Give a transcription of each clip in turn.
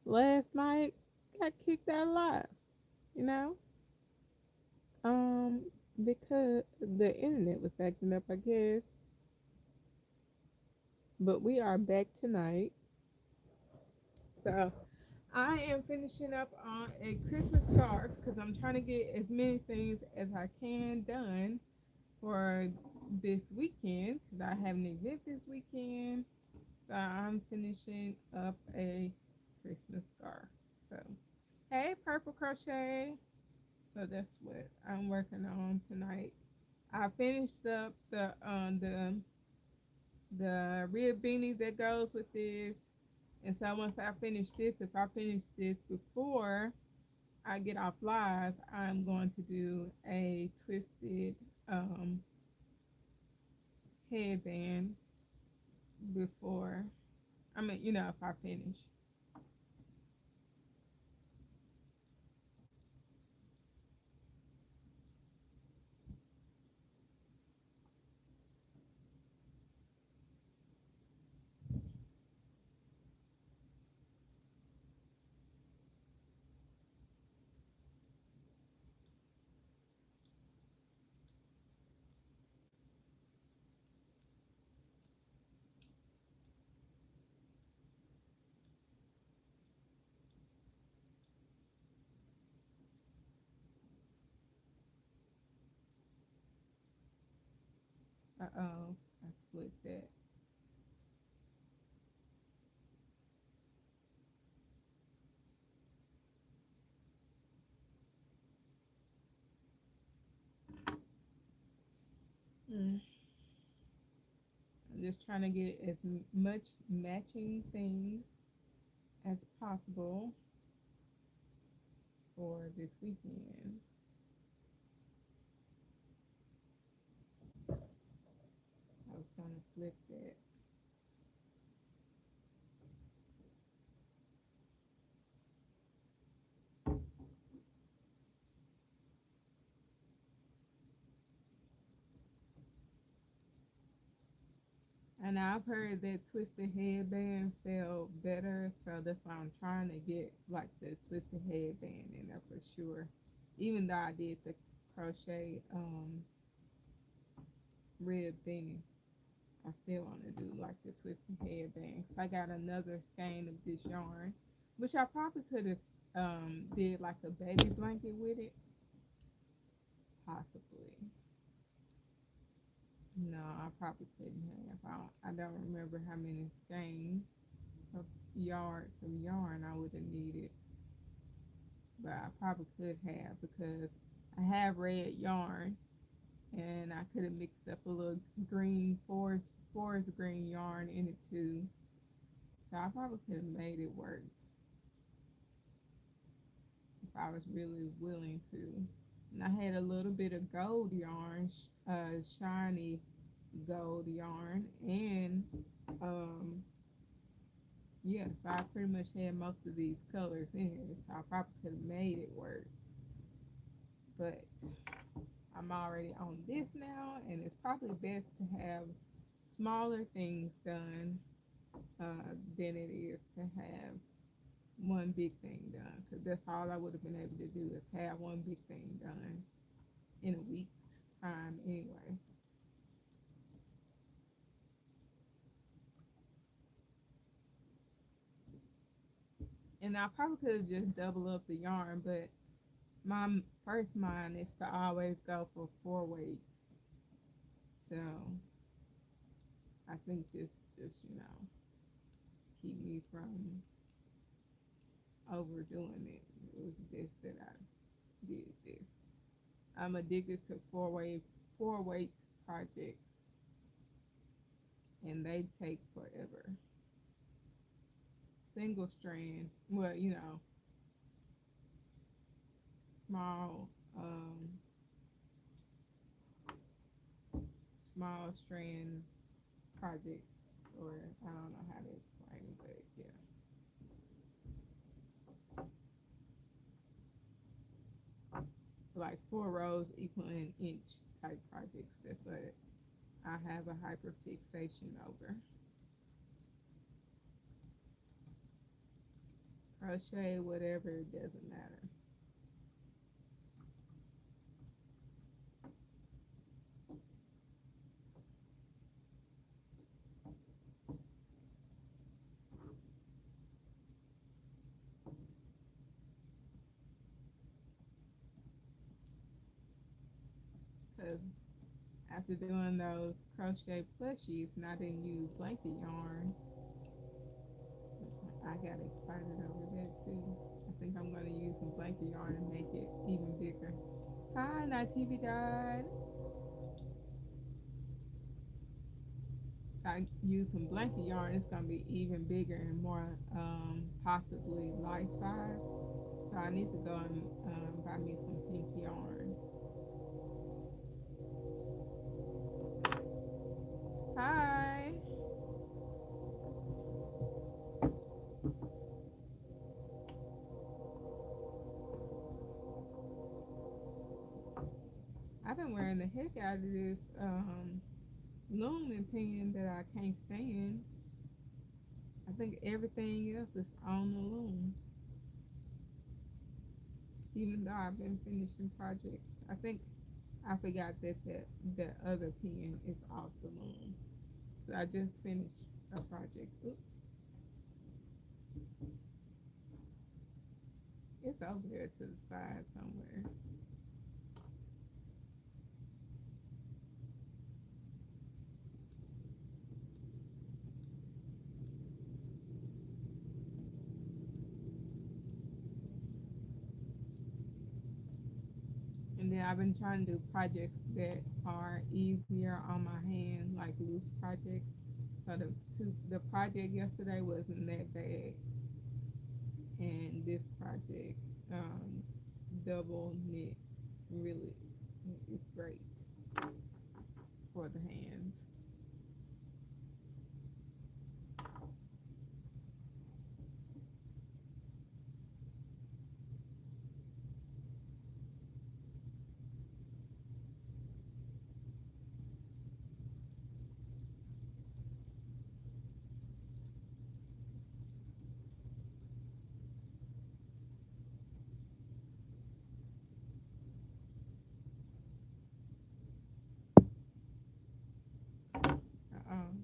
last night got kicked out live, you know? Um, because the internet was acting up, I guess. But we are back tonight. So I am finishing up on a Christmas scarf because I'm trying to get as many things as I can done for this weekend because I have an event this weekend. So I'm finishing up a Christmas scarf. So hey, Purple Crochet. So that's what I'm working on tonight. I finished up the rib beanie that goes with this. And so once I finish this, if I finish this before I get off live, I'm going to do a twisted headband before. I mean, if I finish. Uh-oh, I split that. Mm. I'm just trying to get as much matching things as possible for this weekend. I was going to flip that. And I've heard that twisted headbands sell better, so that's why I'm trying to get like the twisted headband in there for sure. Even though I did the crochet rib thingy, I still want to do like the twisted headband. So I got another skein of this yarn, which I probably could have did like a baby blanket with it, possibly. No, I probably couldn't have. I don't remember how many skeins of yards of yarn I would have needed, but I probably could have because I have red yarn and I could have mixed up a little green forest green yarn in it too. So I probably could have made it work if I was really willing to. And I had a little bit of gold yarn, shiny gold yarn, and um, yeah, so I pretty much had most of these colors in here, so I probably could have made it work. But I'm already on this now, and it's probably best to have smaller things done than it is to have one big thing done. Because that's all I would have been able to do is have one big thing done in a week's time anyway. And I probably could have just doubled up the yarn, but my first mind is to always go for 4 weight. So I think this just, keep me from overdoing it. It was best that I did this. I'm addicted to four weight projects, and they take forever. Single strand, well, small, small strand projects, or I don't know how to explain it, but yeah. Like 4 rows equal an inch type projects. That's what I have a hyperfixation over. crochet, whatever, it doesn't matter. Because after doing those crochet plushies and I didn't use blanket yarn, I got excited over that too. I think I'm going to use some blanket yarn and make it even bigger. Hi, Night TV God. I use some blanket yarn, it's gonna be even bigger and more possibly life size. So I need to go and buy me some pink yarn. Hi. I've been wearing the heck out of this Loom pen that I can't stand. I think everything else is on the Loom, even though I've been finishing projects. I think I forgot that the other pen is off the Loom. So I just finished a project. Oops, it's over there to the side somewhere. And then I've been trying to do projects that are easier on my hand, like loose projects. So the project yesterday wasn't that bad, and this project, um, double knit, really is great for the hands. I'm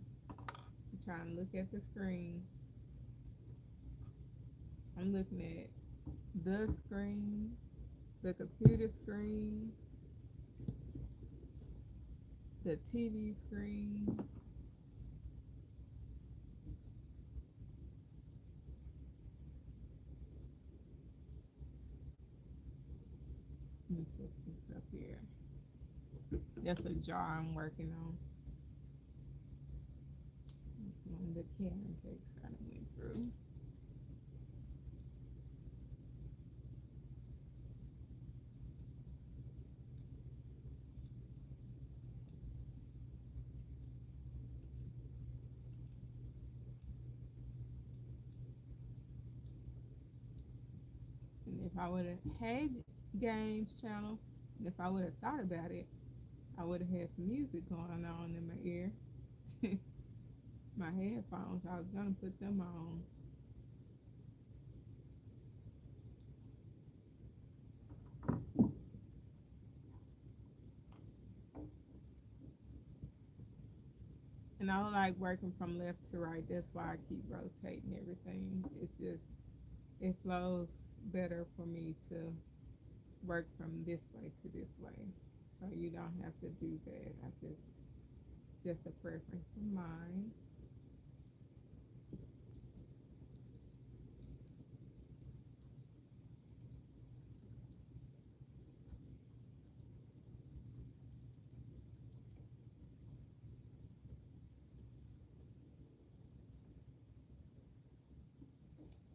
trying to look at the screen. I'm looking at the screen, the computer screen, the TV screen. Let me set this up here. That's a jar I'm working on. One of the Karen cakes I went through. And if I would have had games channel, and if I would have thought about it, I would have had some music going on in my ear. My headphones, I was gonna put them on. And I don't like working from left to right. That's why I keep rotating everything. It's just it flows better for me to work from this way to this way. So you don't have to do that. I just a preference of mine.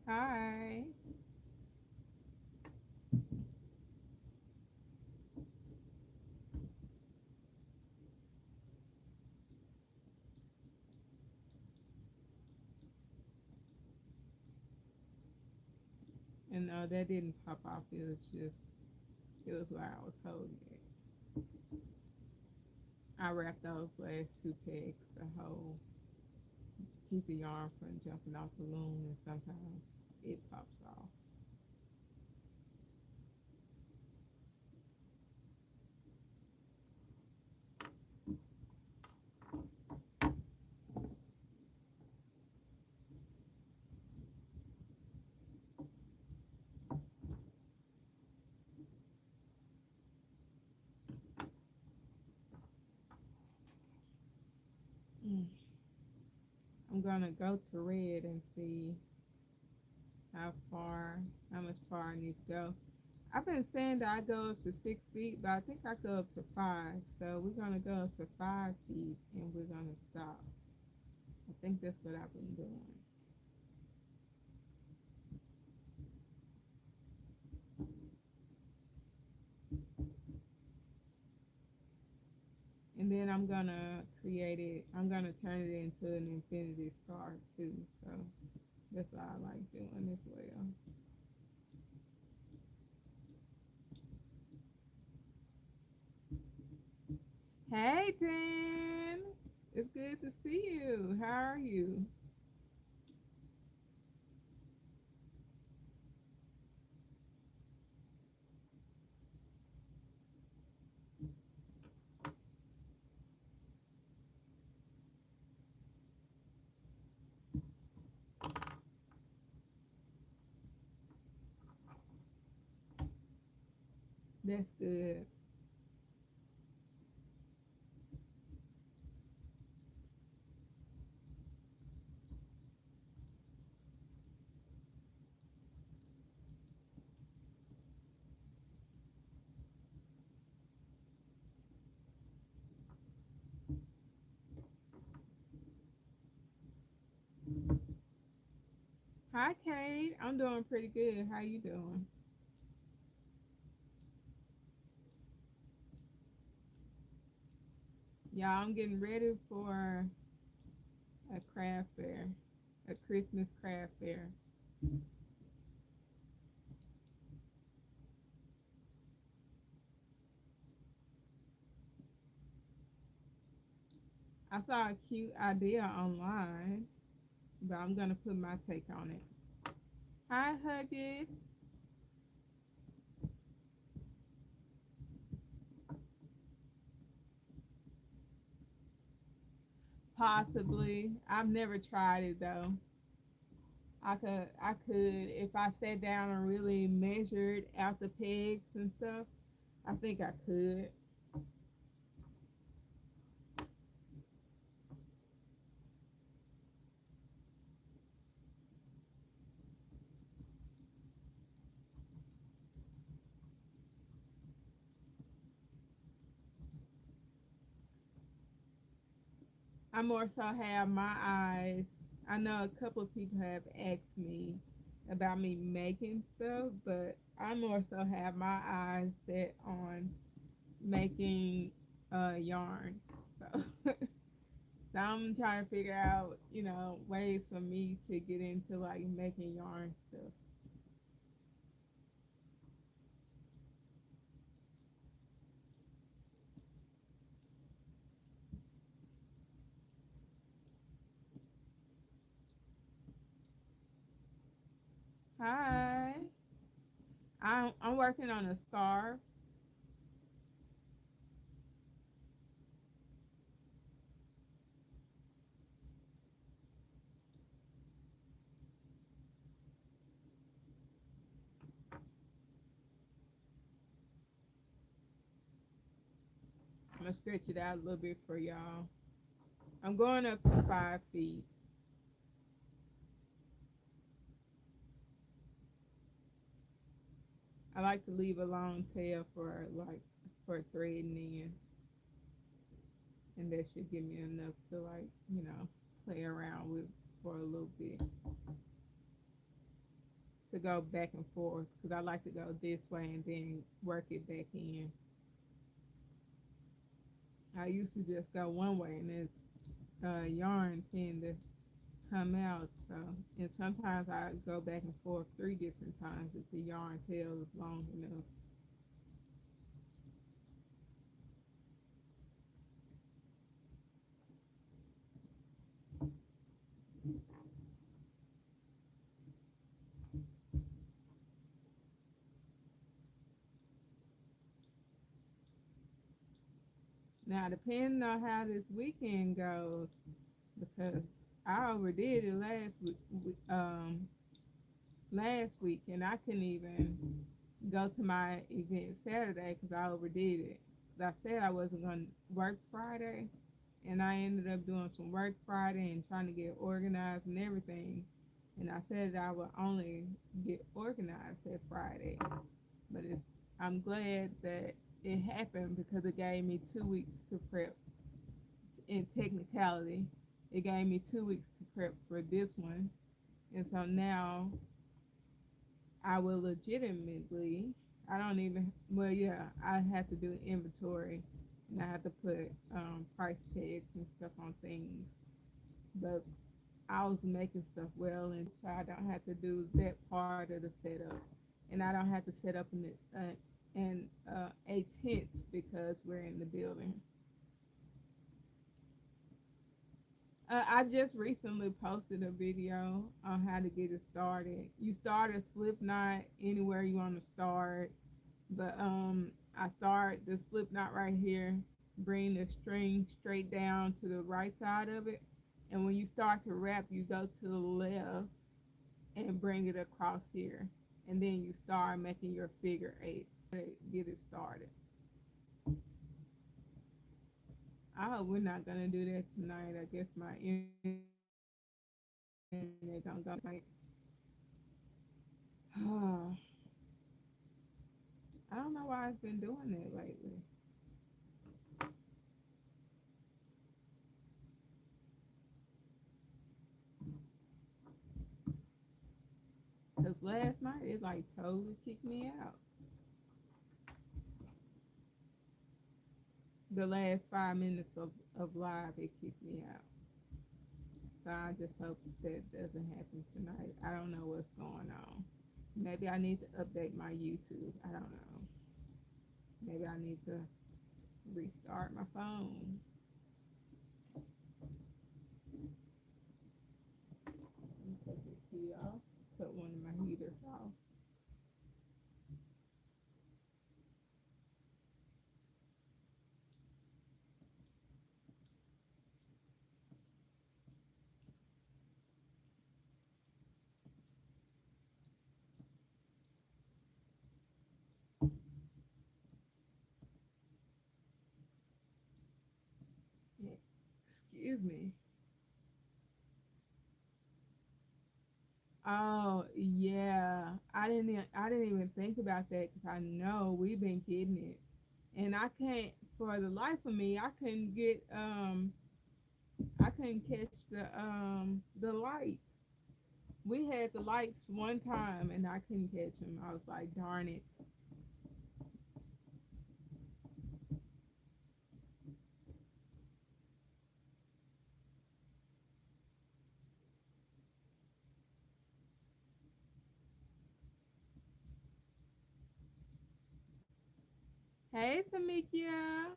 Hi. And no, that didn't pop off. It was where I was holding it. I wrapped those last two pegs to hold, keep the yarn from jumping off the loom, and sometimes it pops off. gonna go to red and see how far, how much far I need to go. I've been saying that I go up to 6 feet, but I think I go up to five. So we're gonna go up to 5 feet and we're gonna stop. I think that's what I've been doing. And then I'm gonna create it. I'm gonna turn it into an infinity scar too. So that's what I like doing as well. Hey, Dan. It's good to see you. How are you? That's good. Hi, Kate. I'm doing pretty good. How you doing? Yeah, I'm getting ready for a craft fair, a Christmas craft fair. I saw a cute idea online, but I'm gonna put my take on it. Hi, Hugget. Possibly. I've never tried it though. I could if I sat down and really measured out the pegs and stuff. I think I could. I more so have my eyes. I know a couple of people have asked me about me making stuff, but I more so have my eyes set on making yarn. So, so I'm trying to figure out, ways for me to get into like making yarn stuff. Hi, I'm working on a scarf. I'm gonna stretch it out a little bit for y'all. I'm going up to 5 feet. I like to leave a long tail for threading in, and that should give me enough to play around with for a little bit to go back and forth because I like to go this way and then work it back in. I used to just go one way and it's yarn tend to come out. So, and sometimes I go back and forth 3 different times if the yarn tail is long enough. Now, depending on how this weekend goes, because I overdid it last week, and I couldn't even go to my event Saturday because I overdid it. 'Cause I said I wasn't going to work Friday, and I ended up doing some work Friday and trying to get organized and everything. And I said that I would only get organized that Friday, but I'm glad that it happened because it gave me 2 weeks to prep. In technicality, it gave me 2 weeks to prep for this one, and so now I will legitimately. I don't even. Well, yeah, I have to do inventory, and I have to put price tags and stuff on things. But I was making stuff well, and so I don't have to do that part of the setup, and I don't have to set up a tent because we're in the building. I just recently posted a video on how to get it started. You start a slip knot anywhere you want to start, but I start the slip knot right here, bring the string straight down to the right side of it, and when you start to wrap, you go to the left and bring it across here, and then you start making your figure eights to get it started. I hope we're not gonna do that tonight. I guess my internet gonna go tonight. I don't know why it's been doing that lately. Cause last night it like totally kicked me out. The last 5 minutes of live it kicked me out. So I just hope that doesn't happen tonight. I don't know what's going on. Maybe I need to update my YouTube. I don't know. Maybe I need to restart my phone. Let me take this heat off. Put one of my heaters off. Yeah. Excuse me. Oh yeah, I didn't even think about that because I know we've been getting it, and I can't for the life of me I couldn't catch the lights. We had the lights one time and I couldn't catch them. I was like, darn it. Hey Samikia,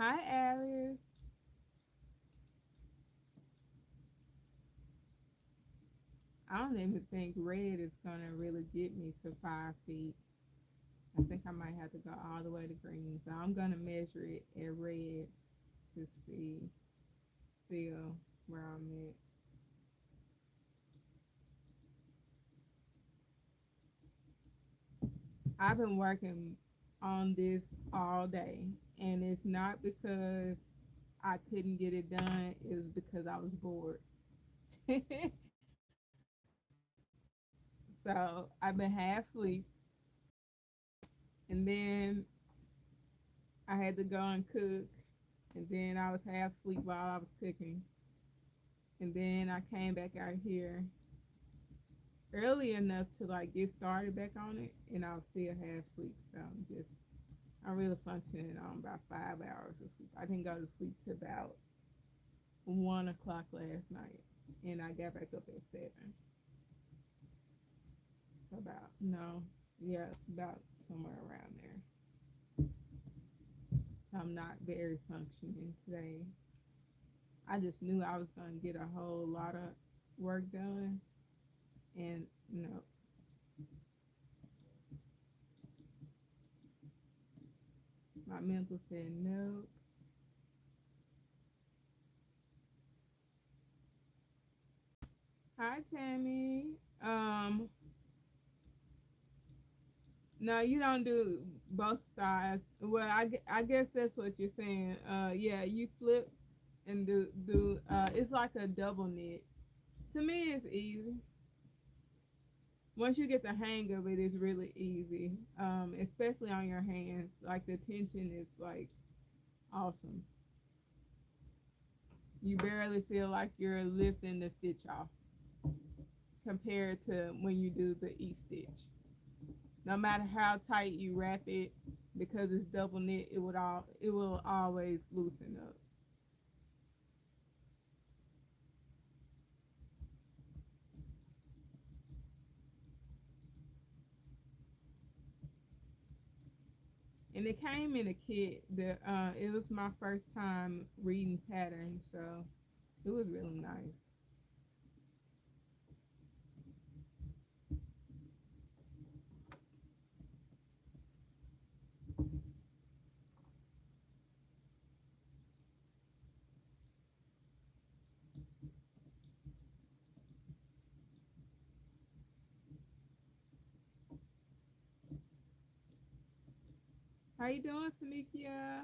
hi Alice. I don't even think red is gonna really get me to 5 feet. I think I might have to go all the way to green. So I'm gonna measure it at red to see still where I'm at. I've been working on this all day, and it's not because I couldn't get it done. It was because I was bored. So I've been half asleep, and then I had to go and cook, and then I was half asleep while I was cooking, and then I came back out here early enough to like get started back on it, and I was still half asleep. So I'm really functioning on about 5 hours of sleep. I didn't go to sleep till about 1 o'clock last night, and I got back up at 7. So about no, yeah, about somewhere around there. I'm not very functioning today. I just knew I was gonna get a whole lot of work done, and no, my mental said no. Hi, Tammy. No, you don't do both sides. Well, I guess that's what you're saying. Yeah, you flip and do. It's like a double knit. To me, it's easy. Once you get the hang of it, it's really easy. Especially on your hands. Like the tension is like awesome. You barely feel like you're lifting the stitch off compared to when you do the E stitch. No matter how tight you wrap it, because it's double knit, it will always loosen up. And it came in a kit. It was my first time reading patterns, so it was really nice. How you doing, Samikia?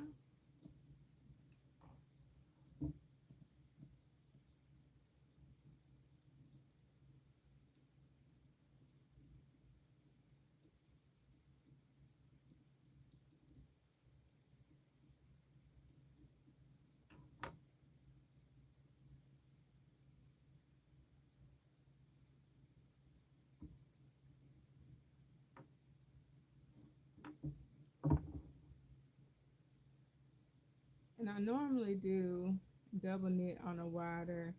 And I normally do double knit on a wider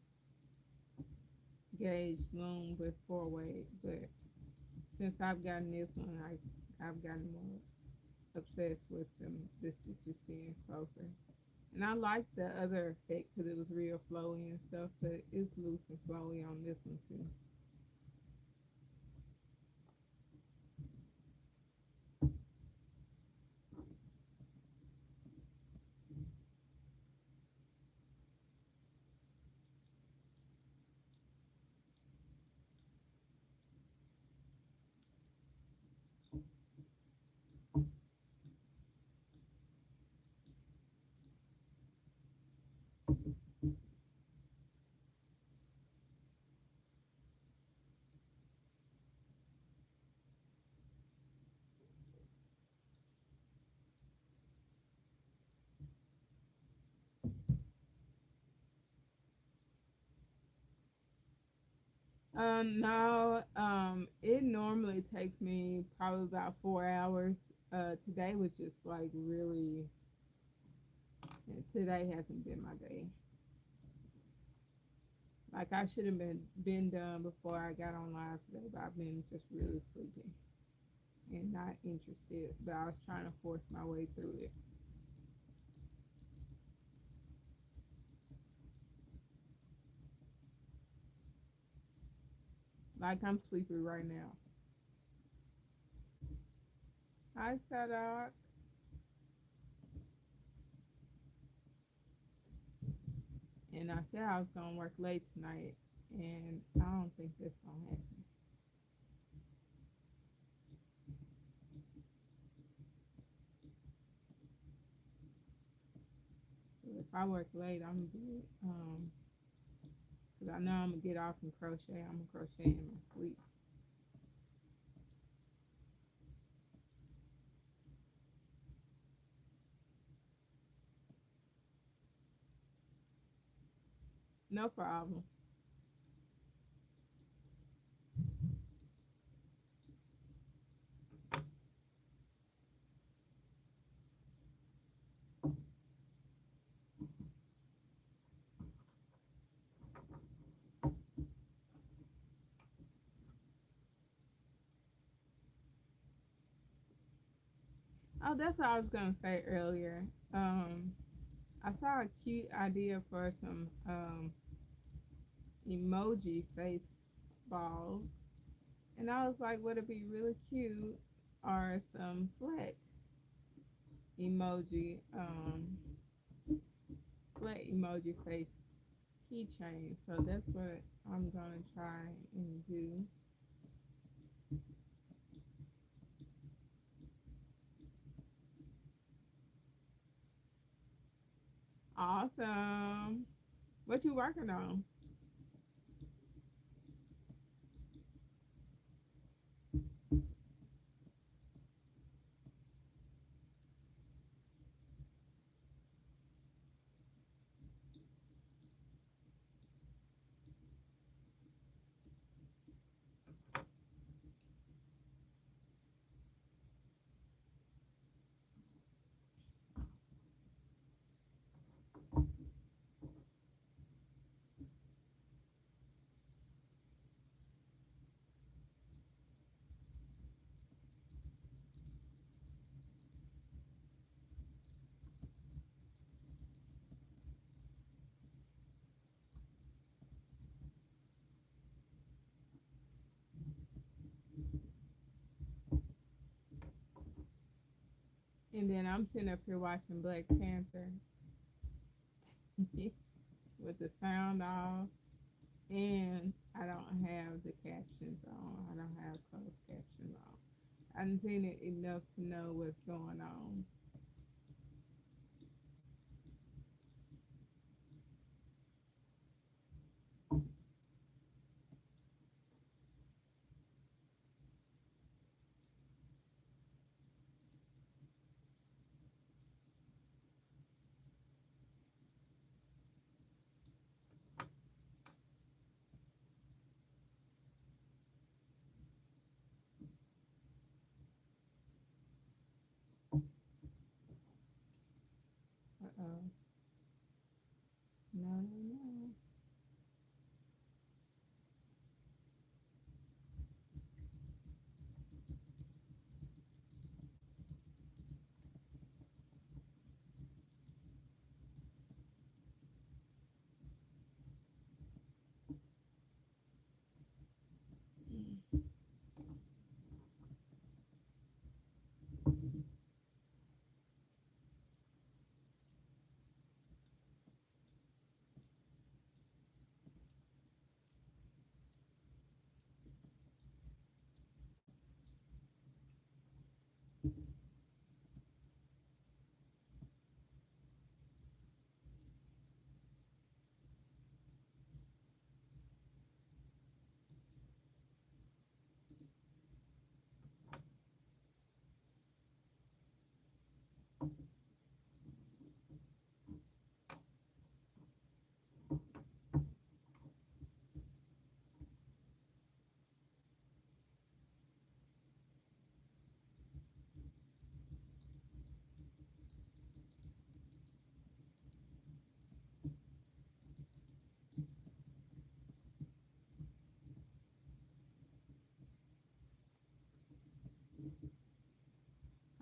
gauge loom with 4 weight, but since I've gotten this one, I've gotten more obsessed with the stitches being closer. And I like the other effect because it was real flowy and stuff, but it's loose and flowy on this one too. No, it normally takes me probably about 4 hours. Today was just like really, today hasn't been my day. Like I should have been done before I got on live today, but I've been just really sleepy and not interested. But I was trying to force my way through it. Like I'm sleepy right now. Hi, Sadak. And I said I was gonna work late tonight, and I don't think that's gonna happen. So if I work late, I'm gonna do it. Cause I know I'm gonna get off and crochet. I'm gonna crochet in my sleep. No problem. Oh, that's what I was gonna say earlier. Um, I saw a cute idea for some emoji face balls, and I was like, would it be really cute or some emoji, flat emoji face keychain? So that's what I'm gonna try and do. Awesome. What you working on? And then I'm sitting up here watching Black Panther with the sound off, and I don't have the captions on. I don't have closed captions on. I've seen it enough to know what's going on. Uh-oh. No, no, no.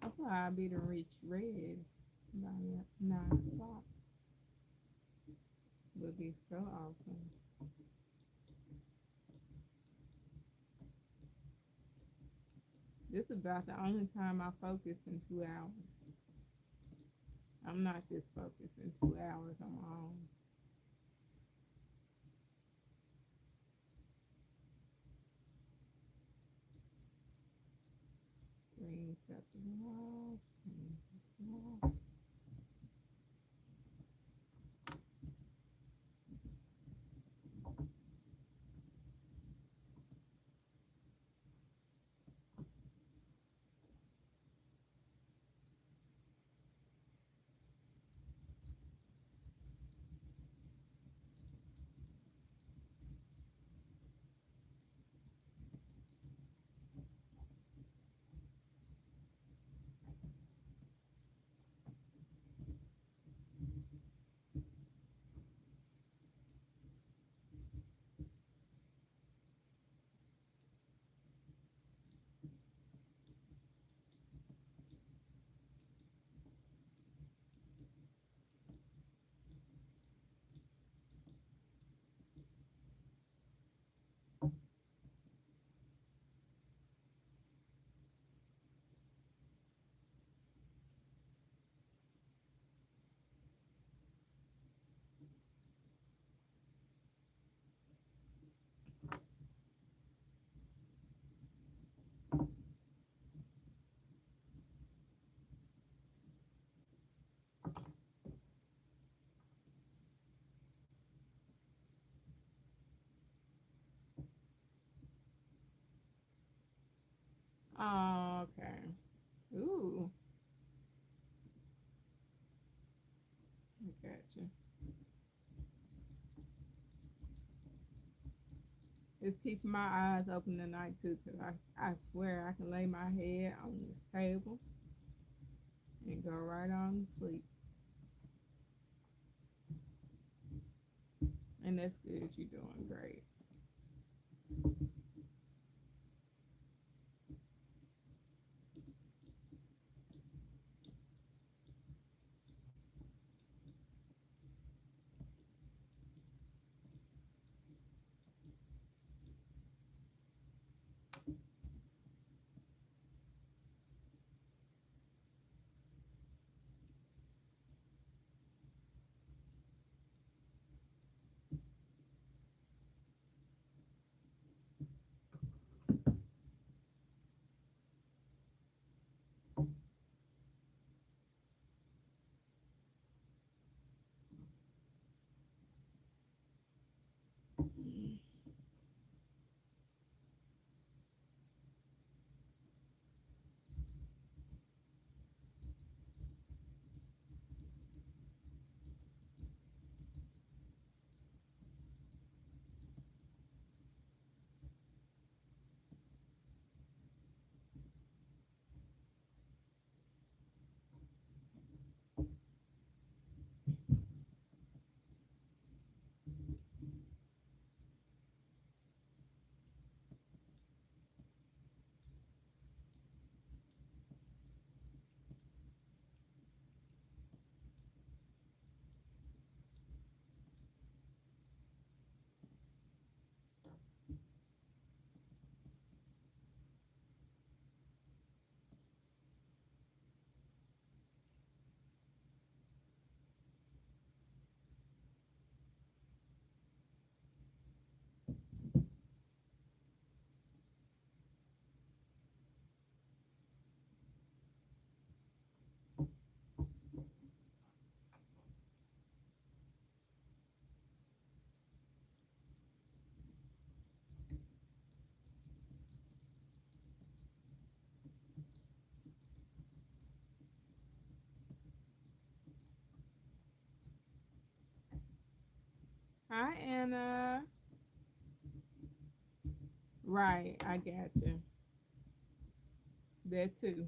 I thought I'd be to reach red by 9 o'clock. Would be so awesome. This is about the only time I focus in 2 hours. I'm not this focused in 2 hours on my own. Green stuff is off. Green stuff is off. just keeping my eyes open tonight too, cause I swear I can lay my head on this table and go right on to sleep. And that's good. You're doing great. Hi, Anna. Right, I got you. That too.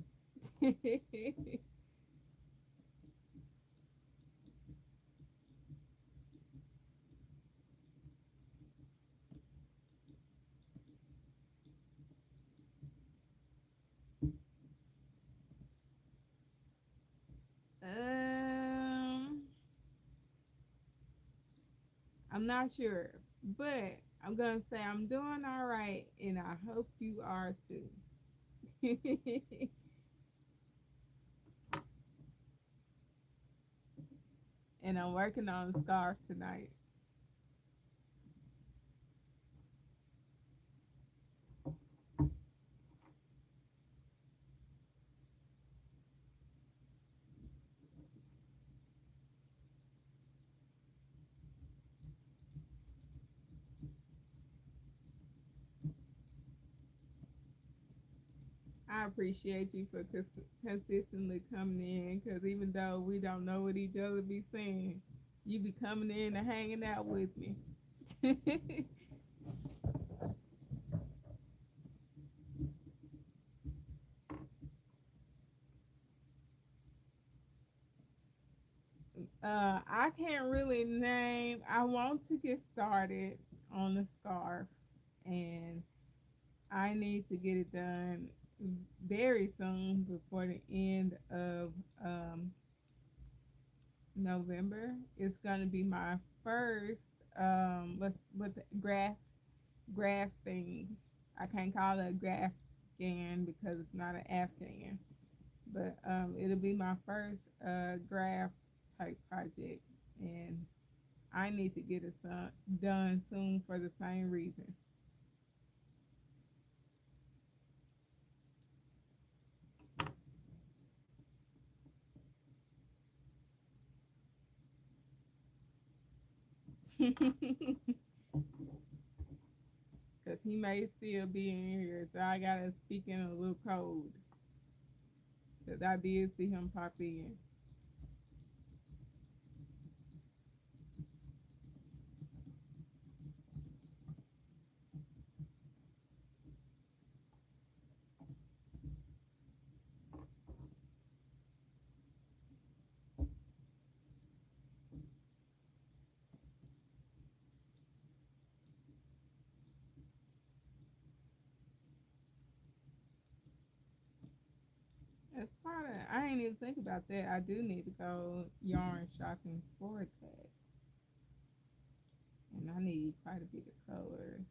um, I'm not sure, but I'm gonna say I'm doing all right, and I hope you are too. And I'm working on a scarf tonight. I appreciate you for consistently coming in, because even though we don't know what each other be saying, you be coming in and hanging out with me. I can't really name. I want to get started on the scarf, and I need to get it done very soon before the end of um, November. It's gonna be my first what the graph thing. I can't call it a graph scan because it's not an Afghan, but it'll be my first graph type project, and I need to get it done soon for the same reason. Because he may still be in here, so I gotta speak in a little code. Because I did see him pop in. I ain't even think about that. I do need to go yarn shopping for that. And I need quite a bit of colors.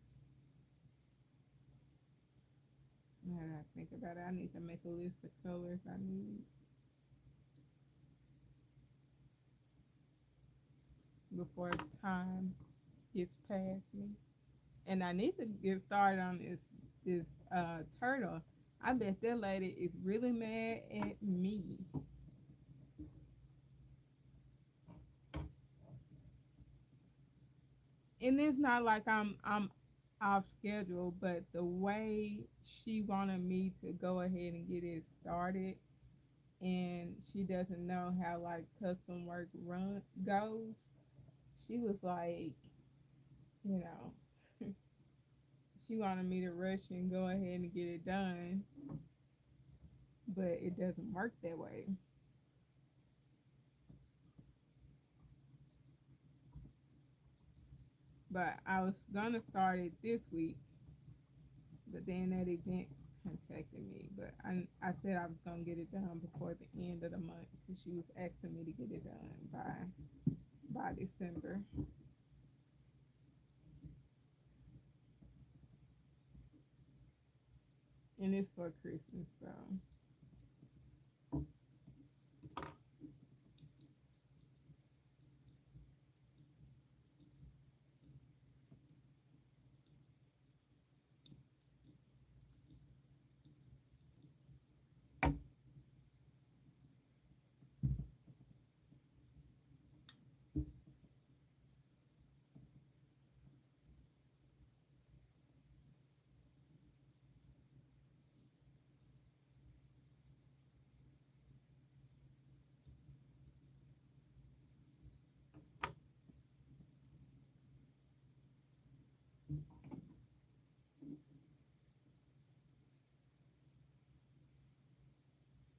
Now that I think about it, I need to make a list of colors I need before time gets past me. And I need to get started on this turtle. I bet that lady is really mad at me. And it's not like I'm off schedule, but the way she wanted me to go ahead and get it started, and she doesn't know how like custom work run goes. She was like, you know, she wanted me to rush and go ahead and get it done, but it doesn't work that way. But I was gonna start it this week, but then that event contacted me. But I said I was gonna get it done before the end of the month because she was asking me to get it done by December. And it's for Christmas, so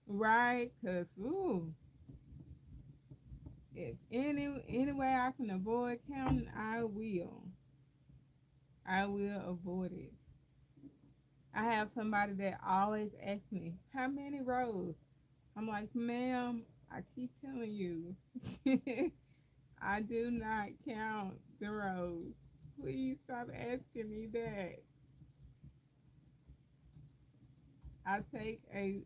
right, cause ooh, if any way I can avoid counting, I will. I will avoid it. I have somebody that always asks me, "How many rows?" I'm like, "Ma'am, I keep telling you, I do not count the rows. Please stop asking me that." I take a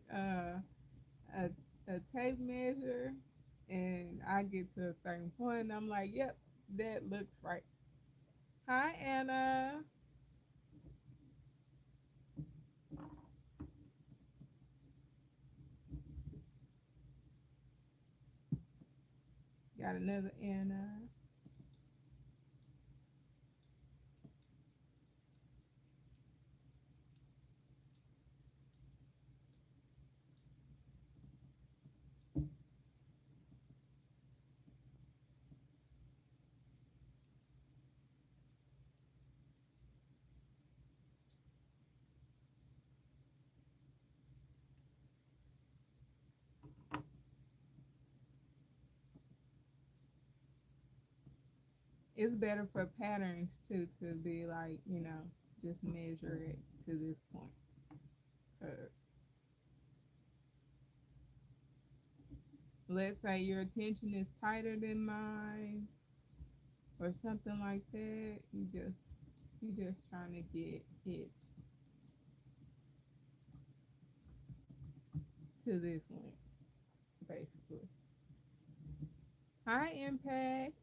a tape measure and I get to a certain point and I'm like, "Yep, that looks right." Hi, Anna. Got another Anna. It's better for patterns too to be like, just measure it to this point. 'Cause let's say your attention is tighter than mine or something like that. You just trying to get it to this length, basically. Hi, Impact.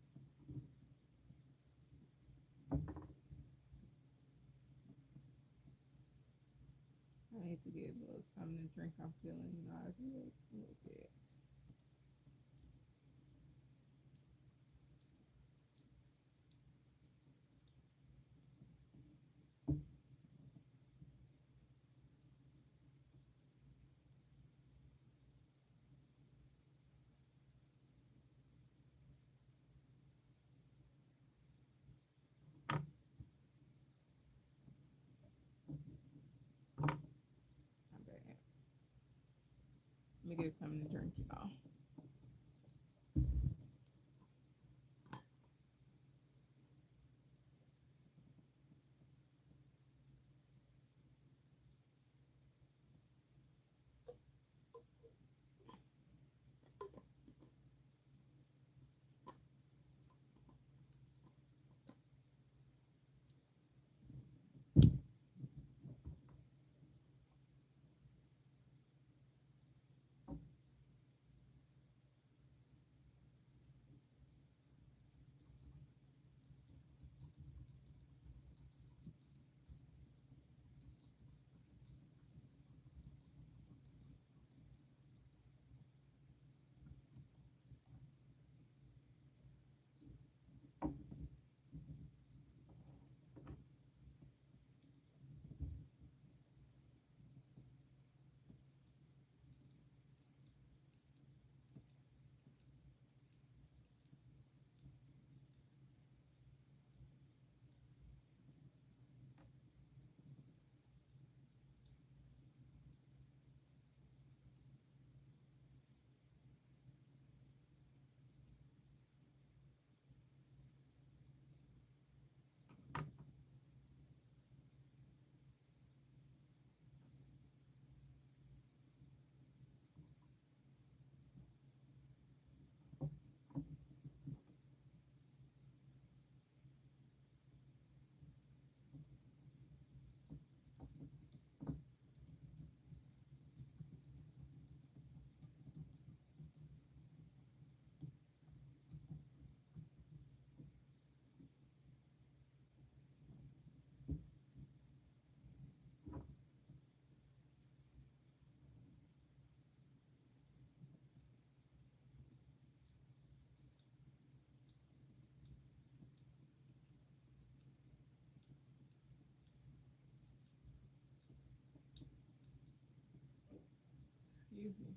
I need to get a little something to drink. I'm feeling nauseous a little bit. My bad. Let me get something to drink, y'all. Excuse me.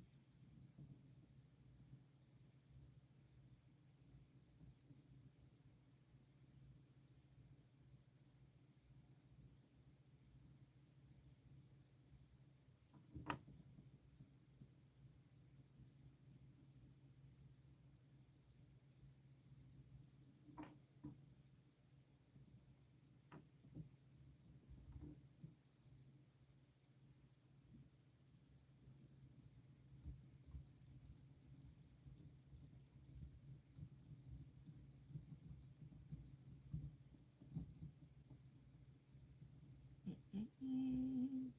Mm-mm.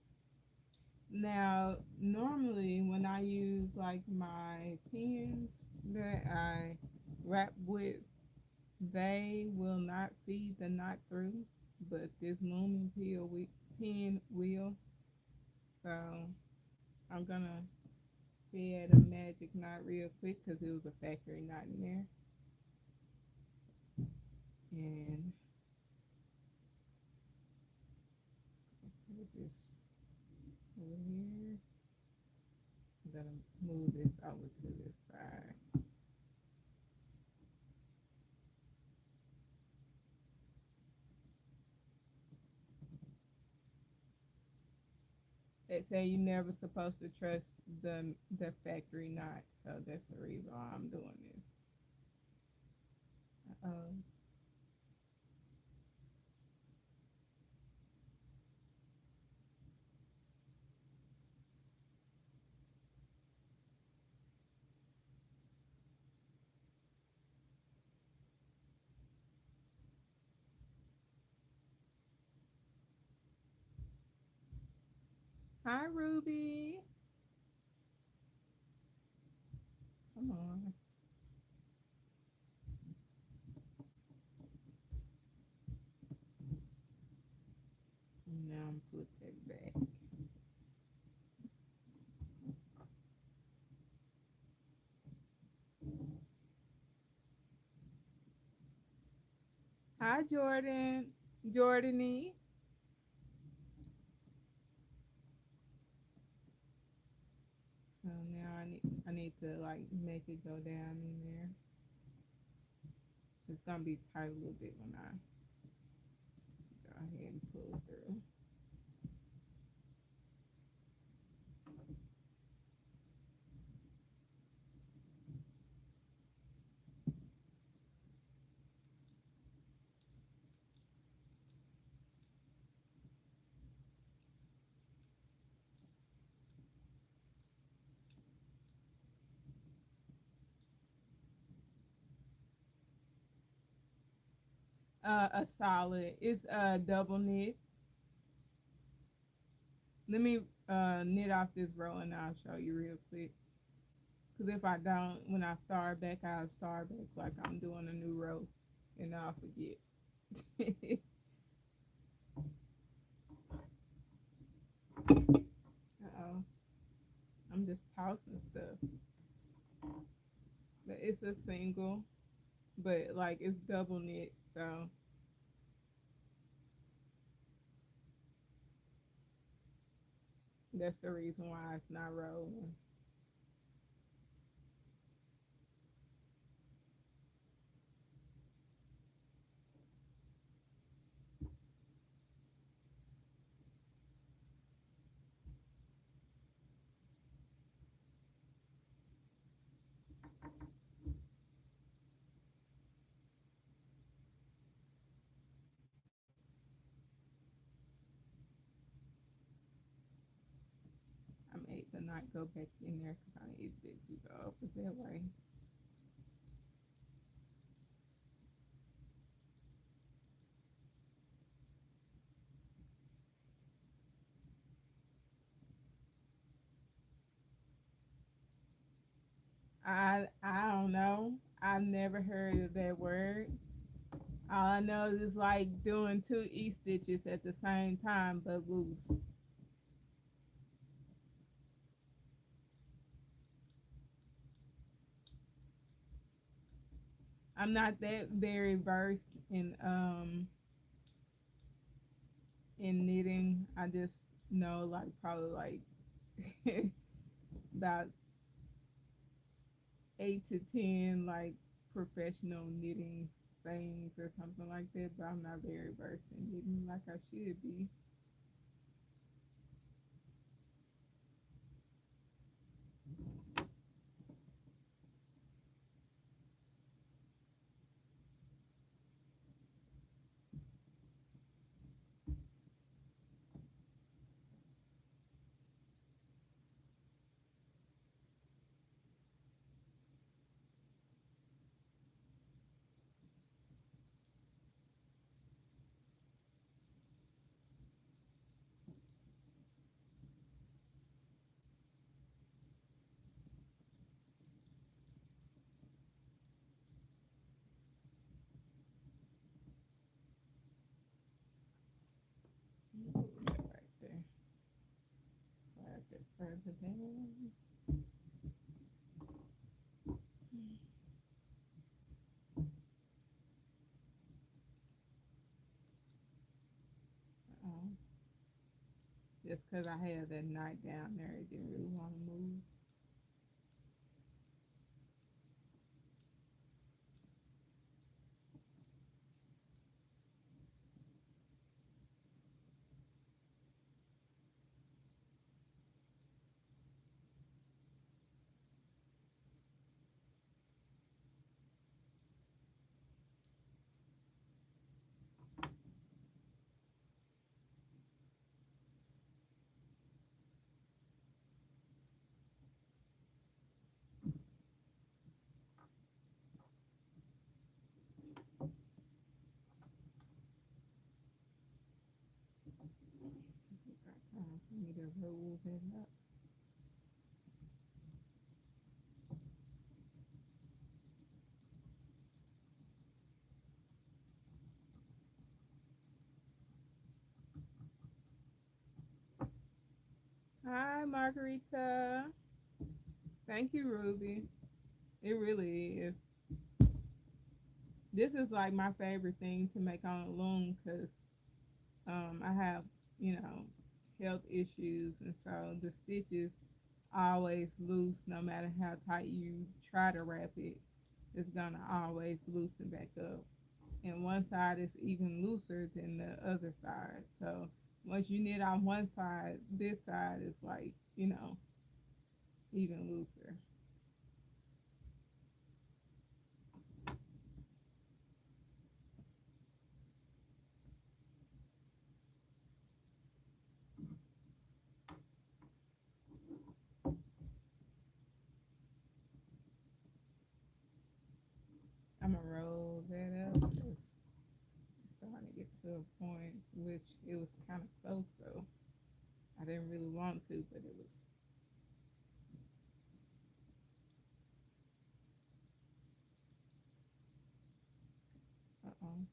Now, normally when I use like my pens that I wrap with, they will not feed the knot through, but this pen will. So I'm gonna add a magic knot real quick because it was a factory knot in there. And put this over here. I'm gonna move this over to this side. They say you're never supposed to trust the factory knot, so that's the reason why I'm doing this. Um, Hi, Ruby. Come on. Now I'm put that back. Hi, Jordan. Jordany. So now I need to like make it go down in there. It's gonna be tight a little bit when I go ahead and pull through. A solid. It's a double knit. Let me knit off this row and I'll show you real quick. Cause if I don't, when I start back, I'll start back like I'm doing a new row, and I'll forget. Uh-oh. I'm just tossing stuff. But it's a single, but like it's double knit, so that's the reason why it's not rolling. I made the knot go back in there because I needed it to go opposite way. I don't know. I've never heard of that word. All I know is it's like doing two E stitches at the same time but loose. I'm not that very versed in knitting. I just know like probably like about 8 to 10 like professional knitting things or something like that, but I'm not very versed in knitting like I should be. Ooh, that right there. Slide that further down. Um, just because I had that night down there, it didn't really want to move. It's got time for me to roll that up. Hi, Margarita. Thank you, Ruby. It really is. This is like my favorite thing to make on a loom because I have, you know, health issues, and so the stitches always loose no matter how tight you try to wrap it. It's gonna always loosen back up. And one side is even looser than the other side. So once you knit on one side, this side is like, even looser. I'm gonna roll that up because it's starting to get to a point which it was kind of close though. I didn't really want to, but it was. Uh-oh.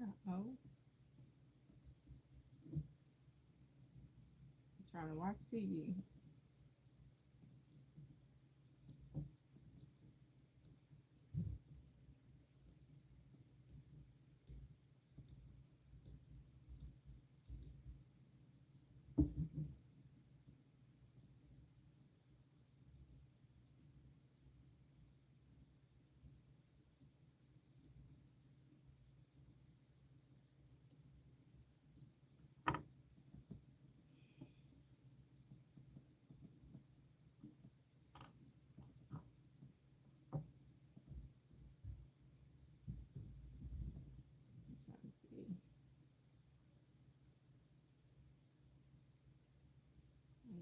Oh, trying to watch TV. Trying to see.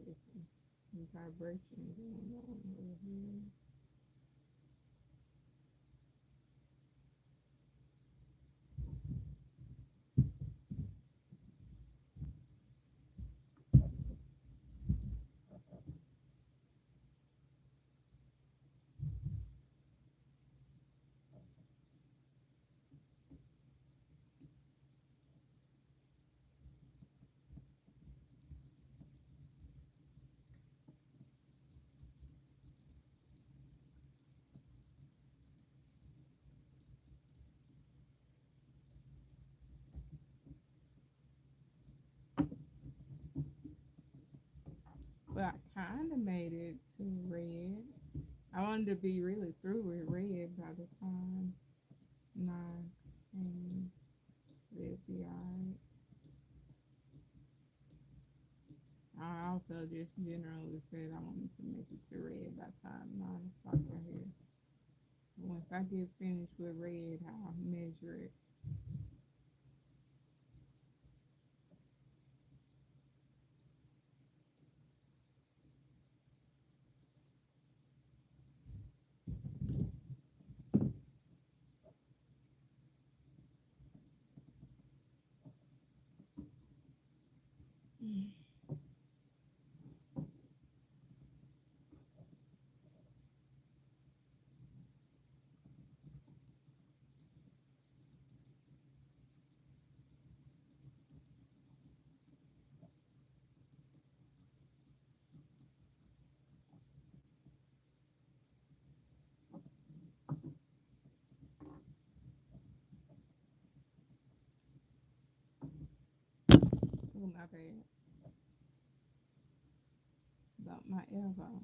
There's some vibration going on over here. But I kind of made it to red. I wanted to be really through with red by the time 9 came. It'd be alright. I also just generally said I wanted to make it to red by the time 9 o'clock right here. Once I get finished with red, I'll measure it. Oh, my bad. About my elbow.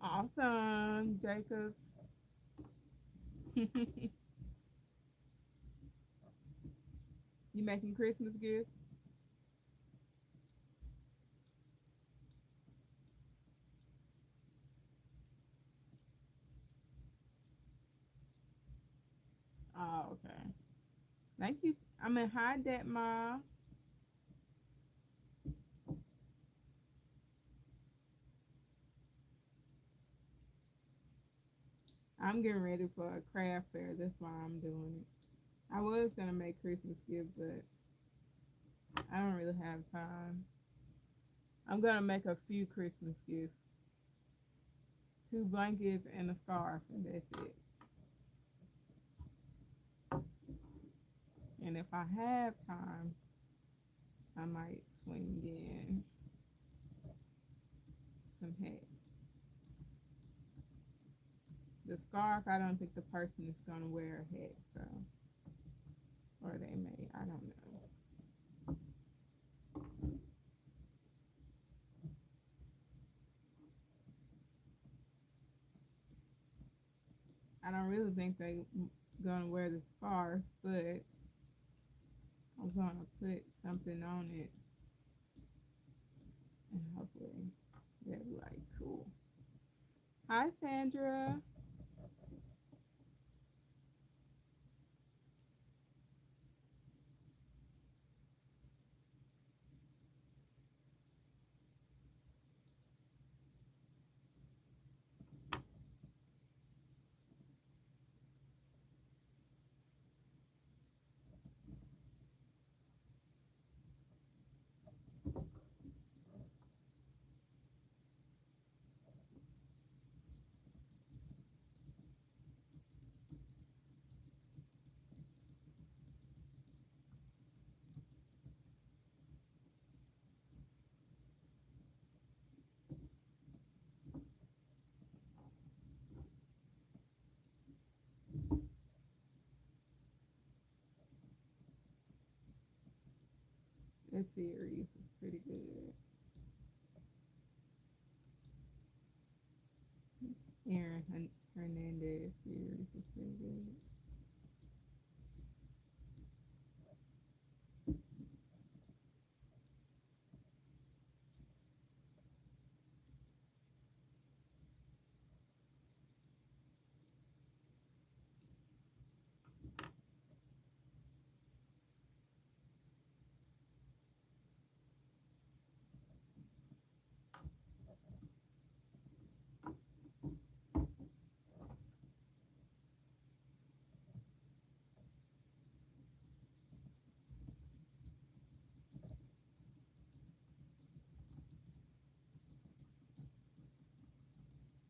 Awesome, Jacobs. You making Christmas gifts? Oh, okay. Thank you. I mean, hi, that mom. I'm getting ready for a craft fair. That's why I'm doing it. I was gonna make Christmas gifts, but I don't really have time. I'm gonna make a few Christmas gifts, two blankets and a scarf, and that's it. And if I have time, I might swing in some hats. The scarf, I don't think the person is gonna wear a hat, so or they may, I don't know. I don't really think they gonna wear the scarf, but I'm gonna put something on it, and hopefully they'll be like, cool. Hi, Sandra. This series is pretty good. Aaron Hernandez series is pretty good.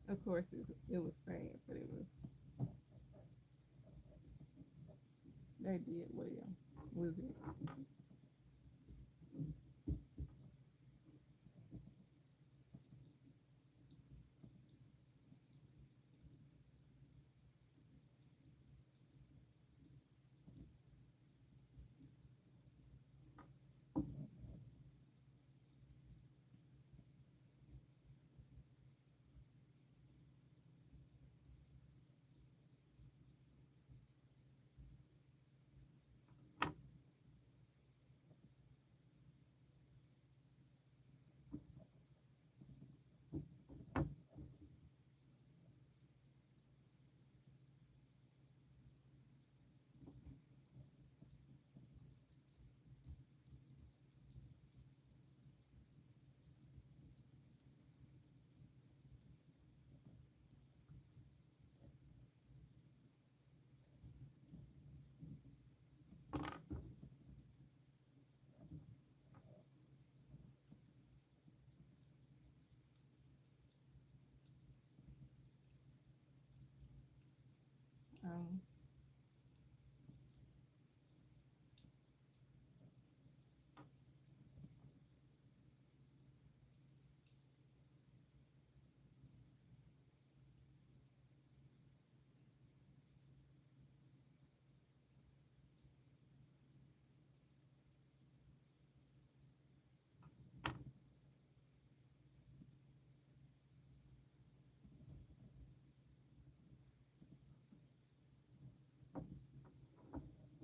Of course, it was sad, but it was they did well with it. Um,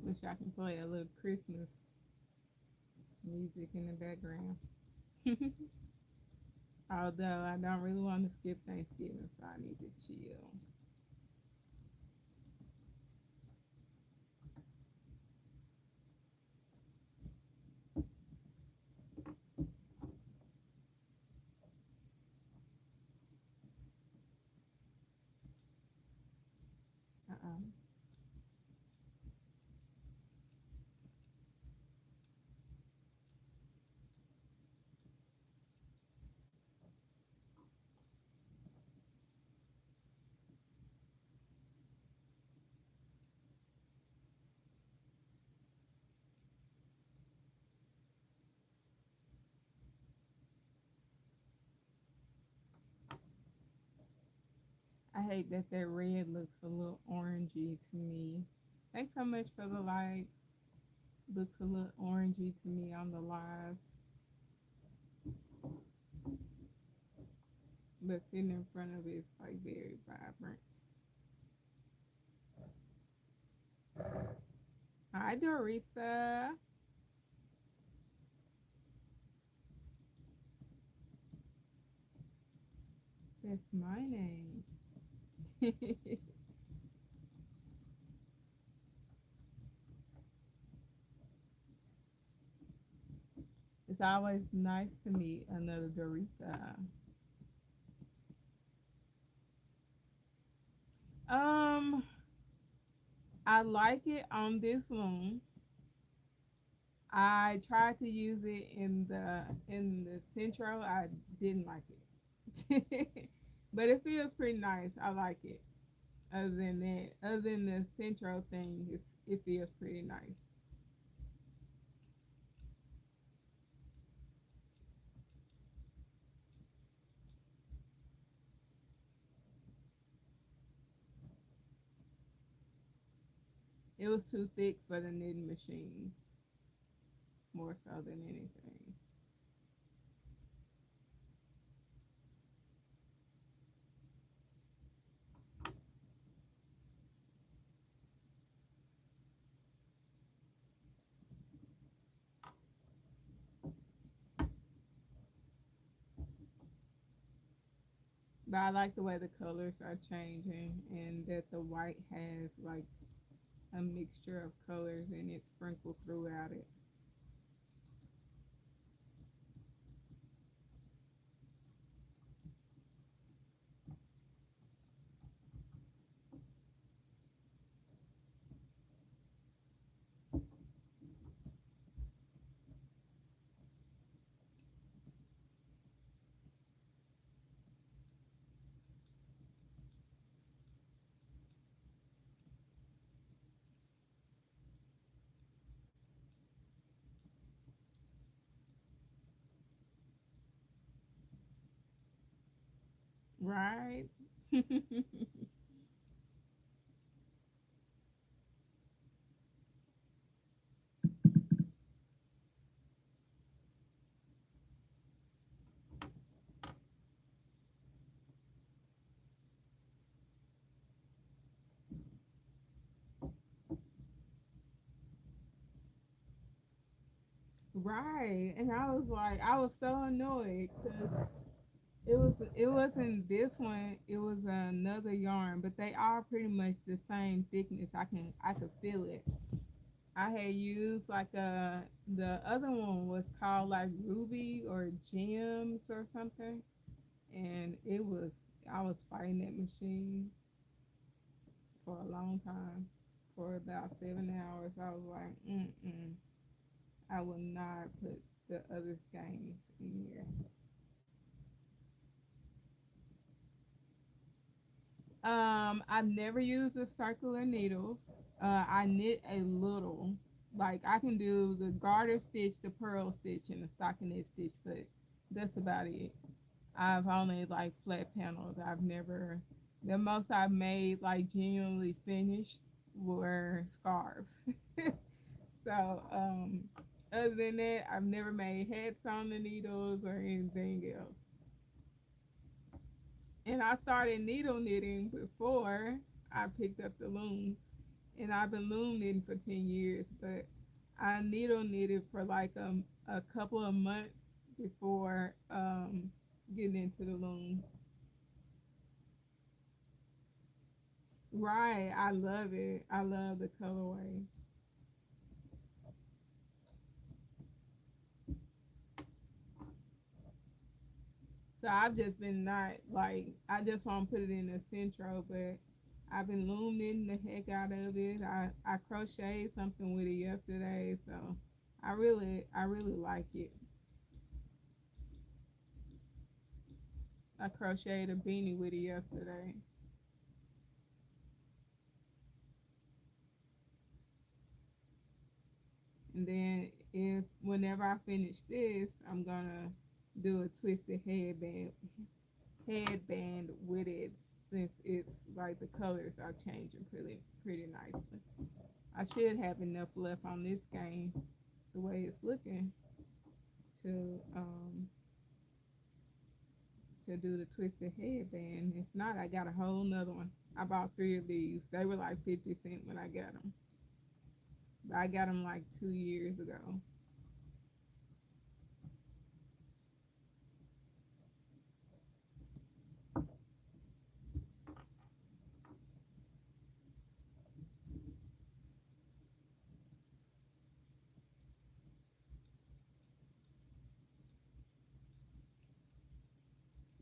Wish I can play a little Christmas Music in the background. Although I don't really want to skip Thanksgiving, so I need to chill. Uh-uh. I hate that that red looks a little orangey to me. Thanks so much for the likes. Looks a little orangey to me on the live, but sitting in front of it is like very vibrant. Hi, Doritha. That's my name. It's always nice to meet another Doritha. Um, I like it on this loom. I tried to use it in the Centro. I didn't like it, but it feels pretty nice. I like it. Other than that, other than the Centro thing, it feels pretty nice. It was too thick for the knitting machines, more so than anything. But I like the way the colors are changing and that the white has like a mixture of colors and it's sprinkled throughout it. Right? Right. And I was like, I was so annoyed because it wasn't this one. It was another yarn, but they are pretty much the same thickness. I could feel it. I had used like the other one was called like Ruby or Gems or something, and it was I was fighting that machine for a long time, for about 7 hours. I was like, I will not put the other skeins in here. I've never used the circular needles. I knit a little. Like I can do the garter stitch, the purl stitch, and the stockinette stitch, but that's about it. I've only like flat panels. I've never. The most I've made like genuinely finished were scarves. So other than that, I've never made hats on the needles or anything else. And I started needle knitting before I picked up the looms. And I've been loom knitting for 10 years, but I needle knitted for like a couple of months before getting into the loom. Right, I love it. I love the colorway. So I've just been not like I just want to put it in the centro, but I've been looming the heck out of it. I crocheted something with it yesterday, so I really like it. I crocheted a beanie with it yesterday. And then if whenever I finish this, I'm gonna do a twisted headband with it since it's like the colors are changing pretty nicely. I should have enough left on this game the way it's looking to do the twisted headband. If not, I got a whole nother one. I bought three of these. They were like 50 cents when I got them. But I got them like 2 years ago.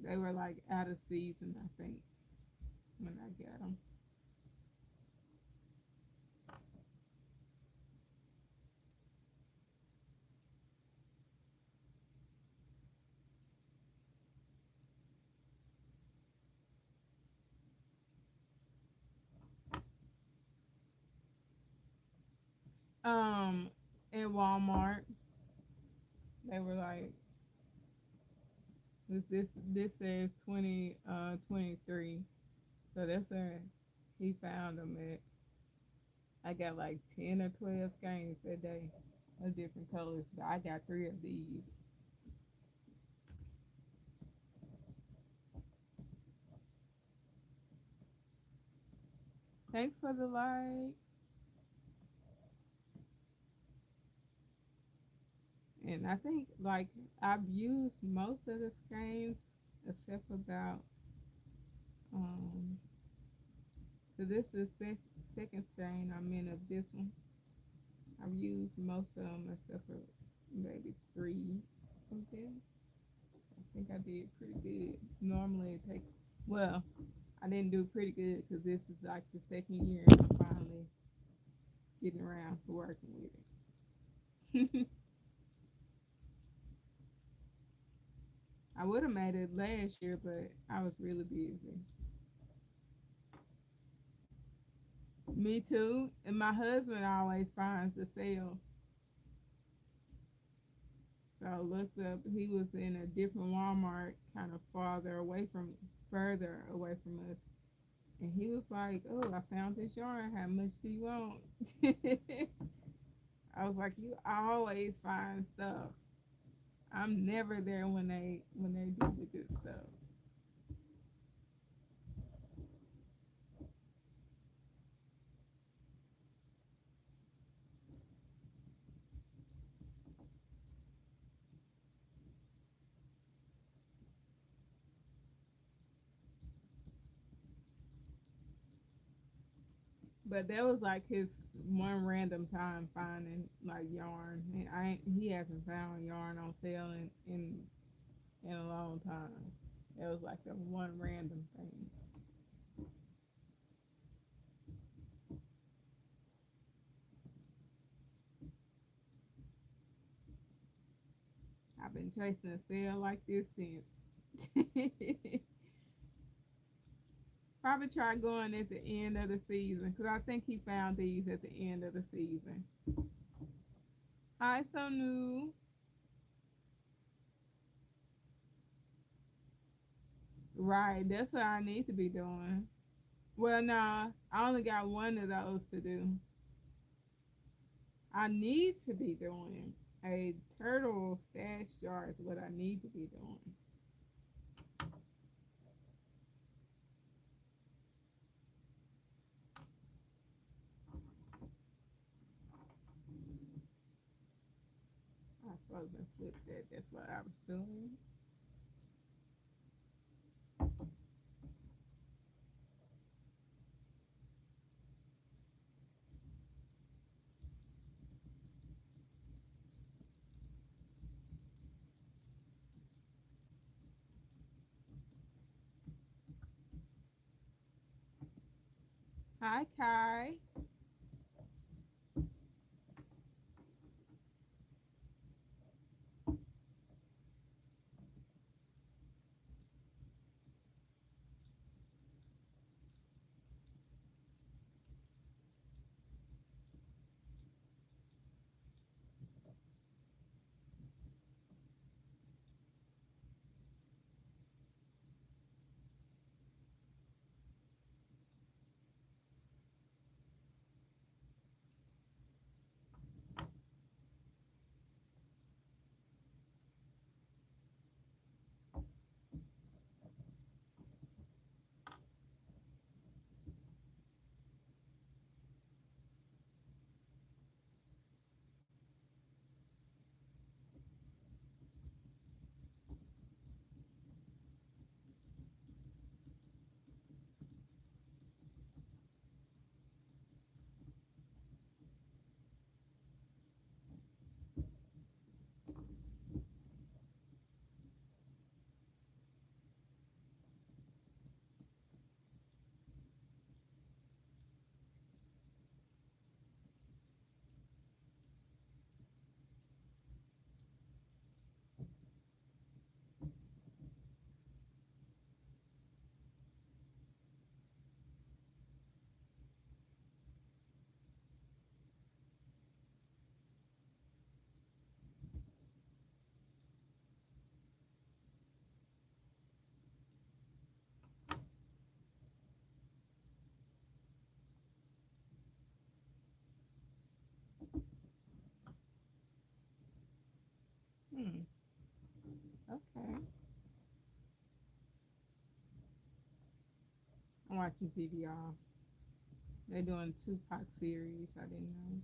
They were like out of season, I think, when I got them. Um, in Walmart, they were like this says 23. So that's where he found them at. I got like 10 or 12 skeins that day of different colors, but I got three of these. Thanks for the likes. And I think like I've used most of the skeins except about um so this is second skein I'm in of this one. I've used most of them except for maybe three of them. I think I did pretty good. Normally it takes well, I didn't do pretty good because this is like the second year I'm finally getting around to working with it. I would have made it last year, but I was really busy. Me too. And my husband always finds the sale. So I looked up. He was in a different Walmart, kind of further away from us. And he was like, "Oh, I found this yarn. How much do you want?" I was like, "You always find stuff. I'm never there when they do the good stuff." But that was like his one random time finding like yarn, and he hasn't found yarn on sale in a long time. It was like the one random thing. I've been chasing a sale like this since. Probably try going at the end of the season because I think he found these at the end of the season. Hi, so new. Right, that's what I need to be doing. Well, no, I only got one of those to do. I need to be doing a turtle stash jar is what I need to be doing. I'm supposed close and flip that. That's what I was doing. Hi, Kai. Hmm. Okay. I'm watching TV, y'all. They're doing Tupac series. I didn't know.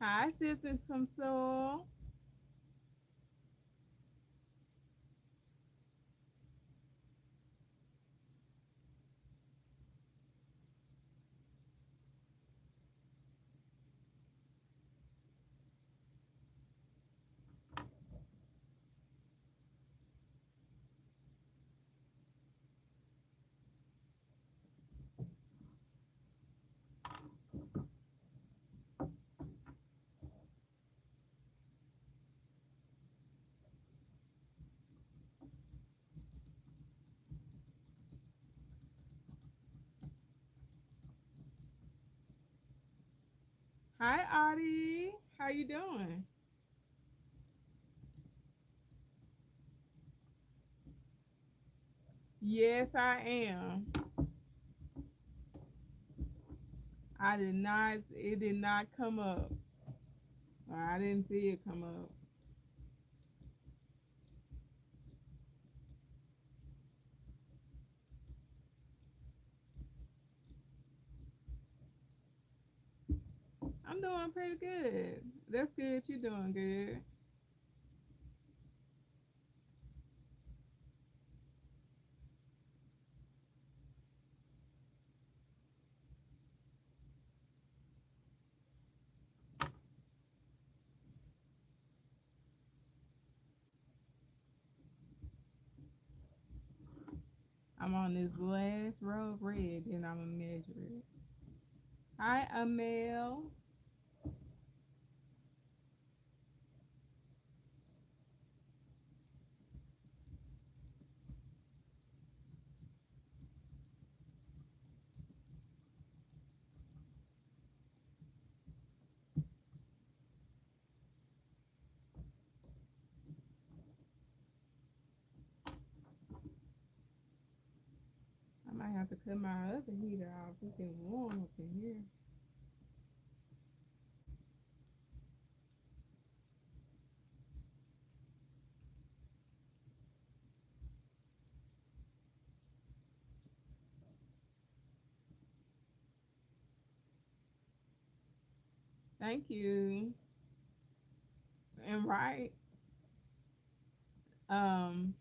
Hi, Sifting some soul. Hi, Audie. How you doing? Yes, I am. I did not. It did not come up. Or I didn't see it come up. I'm doing pretty good. That's good. You're doing good. I'm on this last row of red, and I'm gonna measure it. Hi, Amel. I might have to cut my other heater off. It's getting warm up in here. Thank you. And right, um,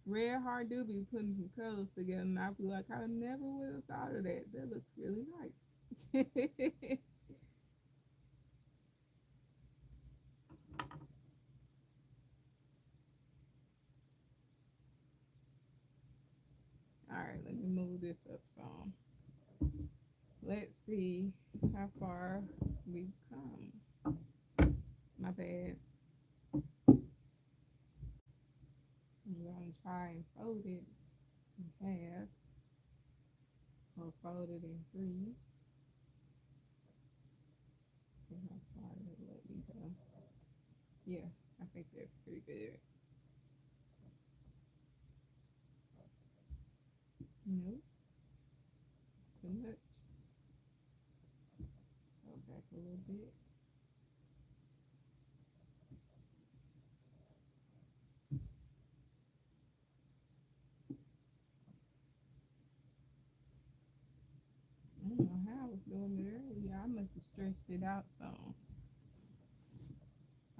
Red Heart do be putting some colors together, and I be like, I never would have thought of that. That looks really nice. All right, let me move this up some. Let's see how far we've come. My bad. I'm gonna try and fold it in half or fold it in three. See how far it'll let me go. Yeah, I think that's pretty good. Nope, too much. Go back a little bit. I don't know how I was doing it earlier. I must have stretched it out some.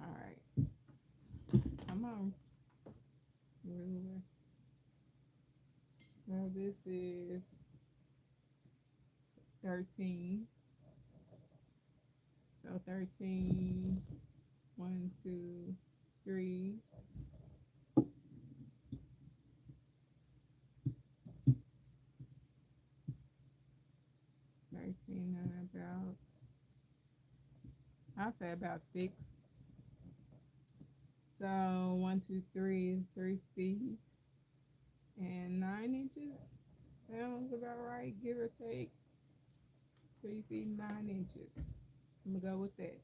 All right, come on, ruler. So this is 13. So 13, 1, 2, 3, 13, about, I'll say about 6. So 1, 2, 3, 3 feet and 9 inches. Sounds about right, give or take. 3 feet, 9 inches. I'm gonna go with that.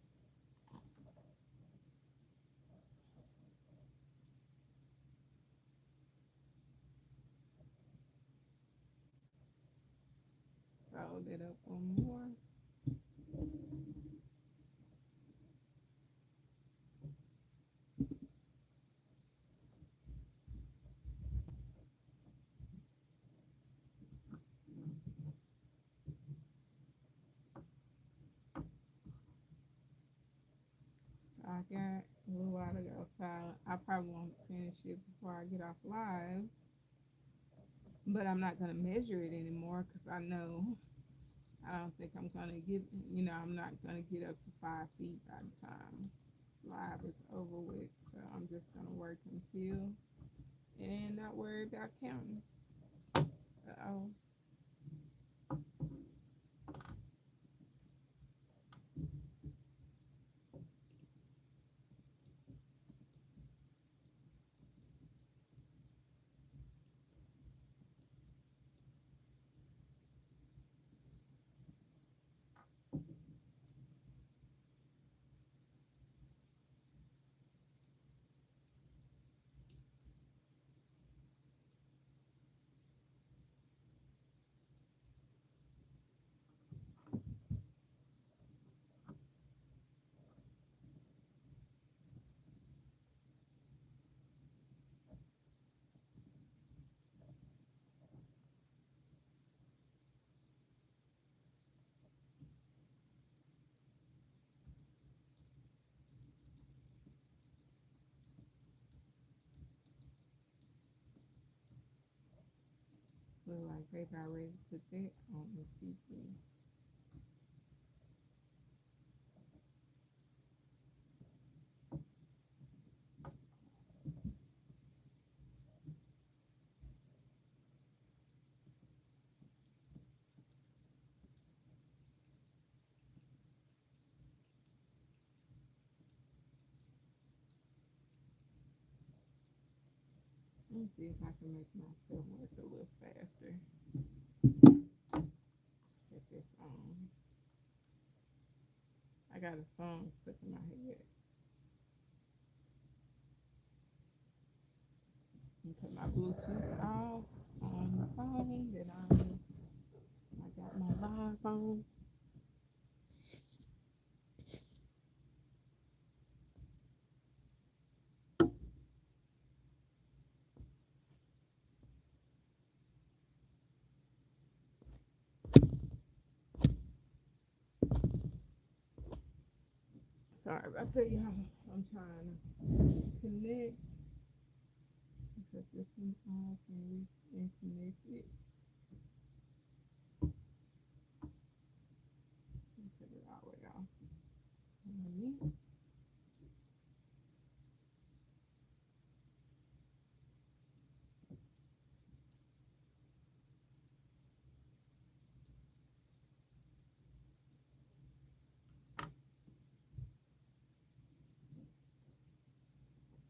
Fold it up one more. got a little while ago, so I probably won't finish it before I get off live. But I'm not gonna measure it anymore because I know I don't think I'm gonna get. I'm not gonna get up to 5 feet by the time live is over with. So I'm just gonna work until and not worry about counting. Oh, look like they got ready to put that on the TV. Let me see if I can make myself work a little faster. Get this on. I got a song stuck in my head. And put my Bluetooth off on the phone that I got my live on. Sorry about that, y'all. I'm trying to connect because this one's off and connect it. Put it all the way off.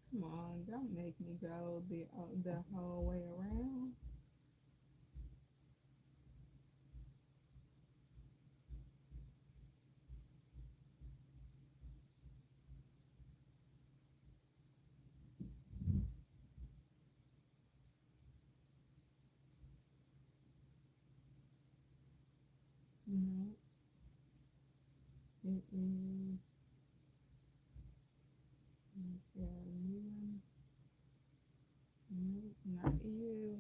Come on, don't make me go the whole way around. No, it is. Yeah, you. Nope, not you.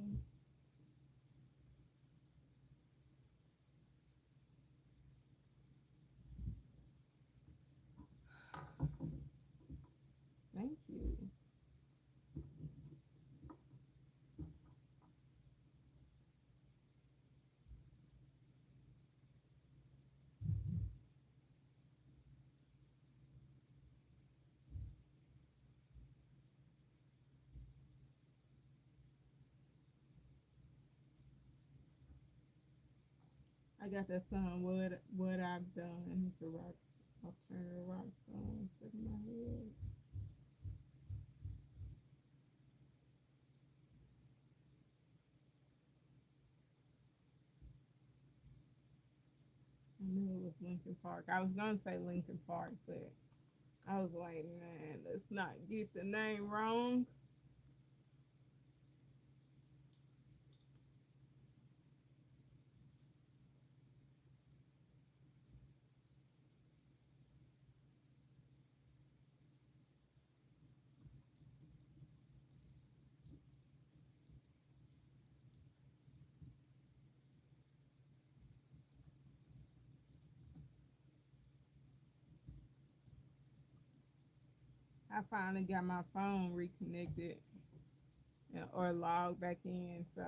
Thank you. I got that song, What I've Done. It's a rock, alternative rock song stuck in my head. I knew it was Lincoln Park. I was gonna say Lincoln Park, but I was like, man, let's not get the name wrong. I finally got my phone reconnected or logged back in. So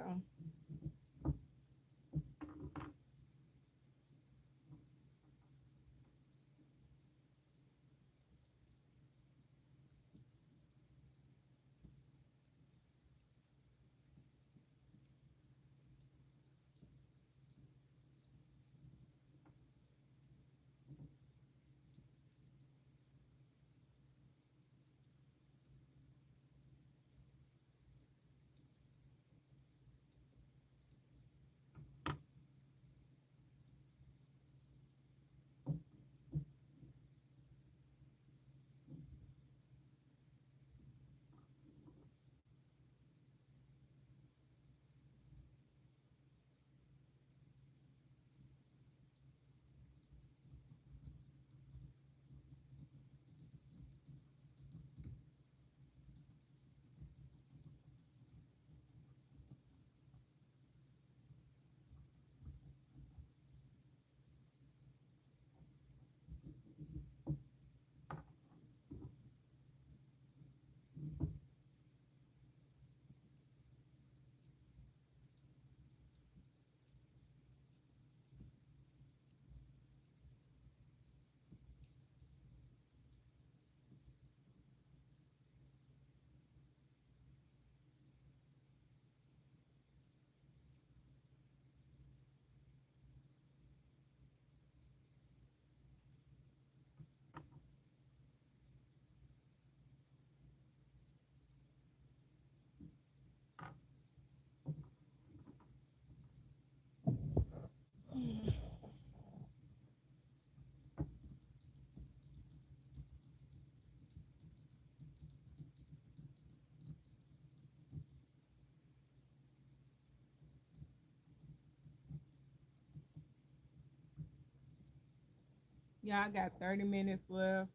yeah, I got 30 minutes left.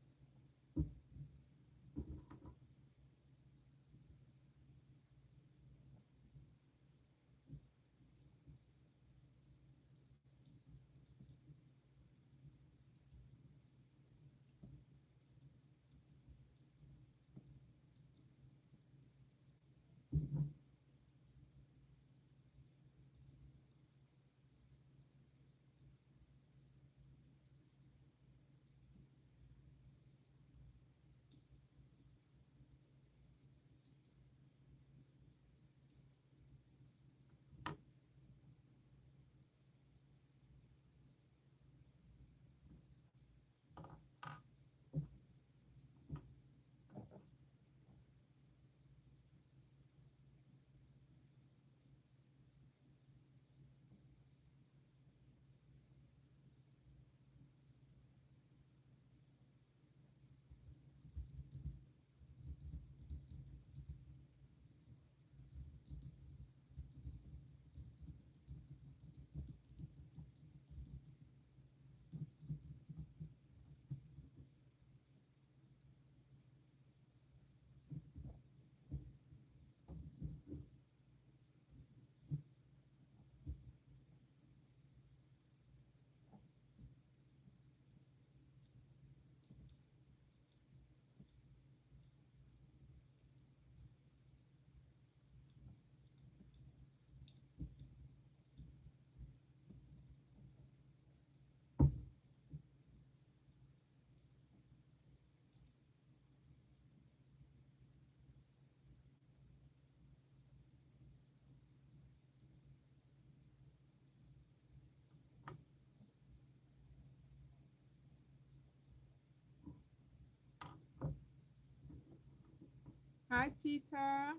Hi, Cheetah.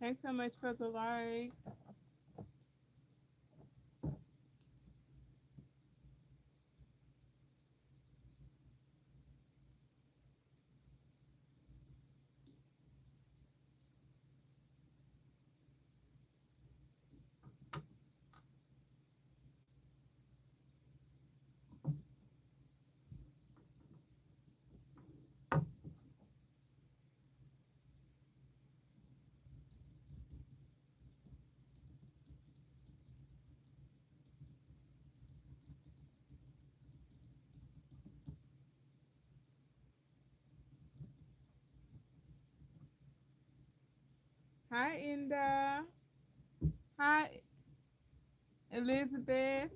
Thanks so much for the likes. Hi, Inda. Hi, Elizabeth.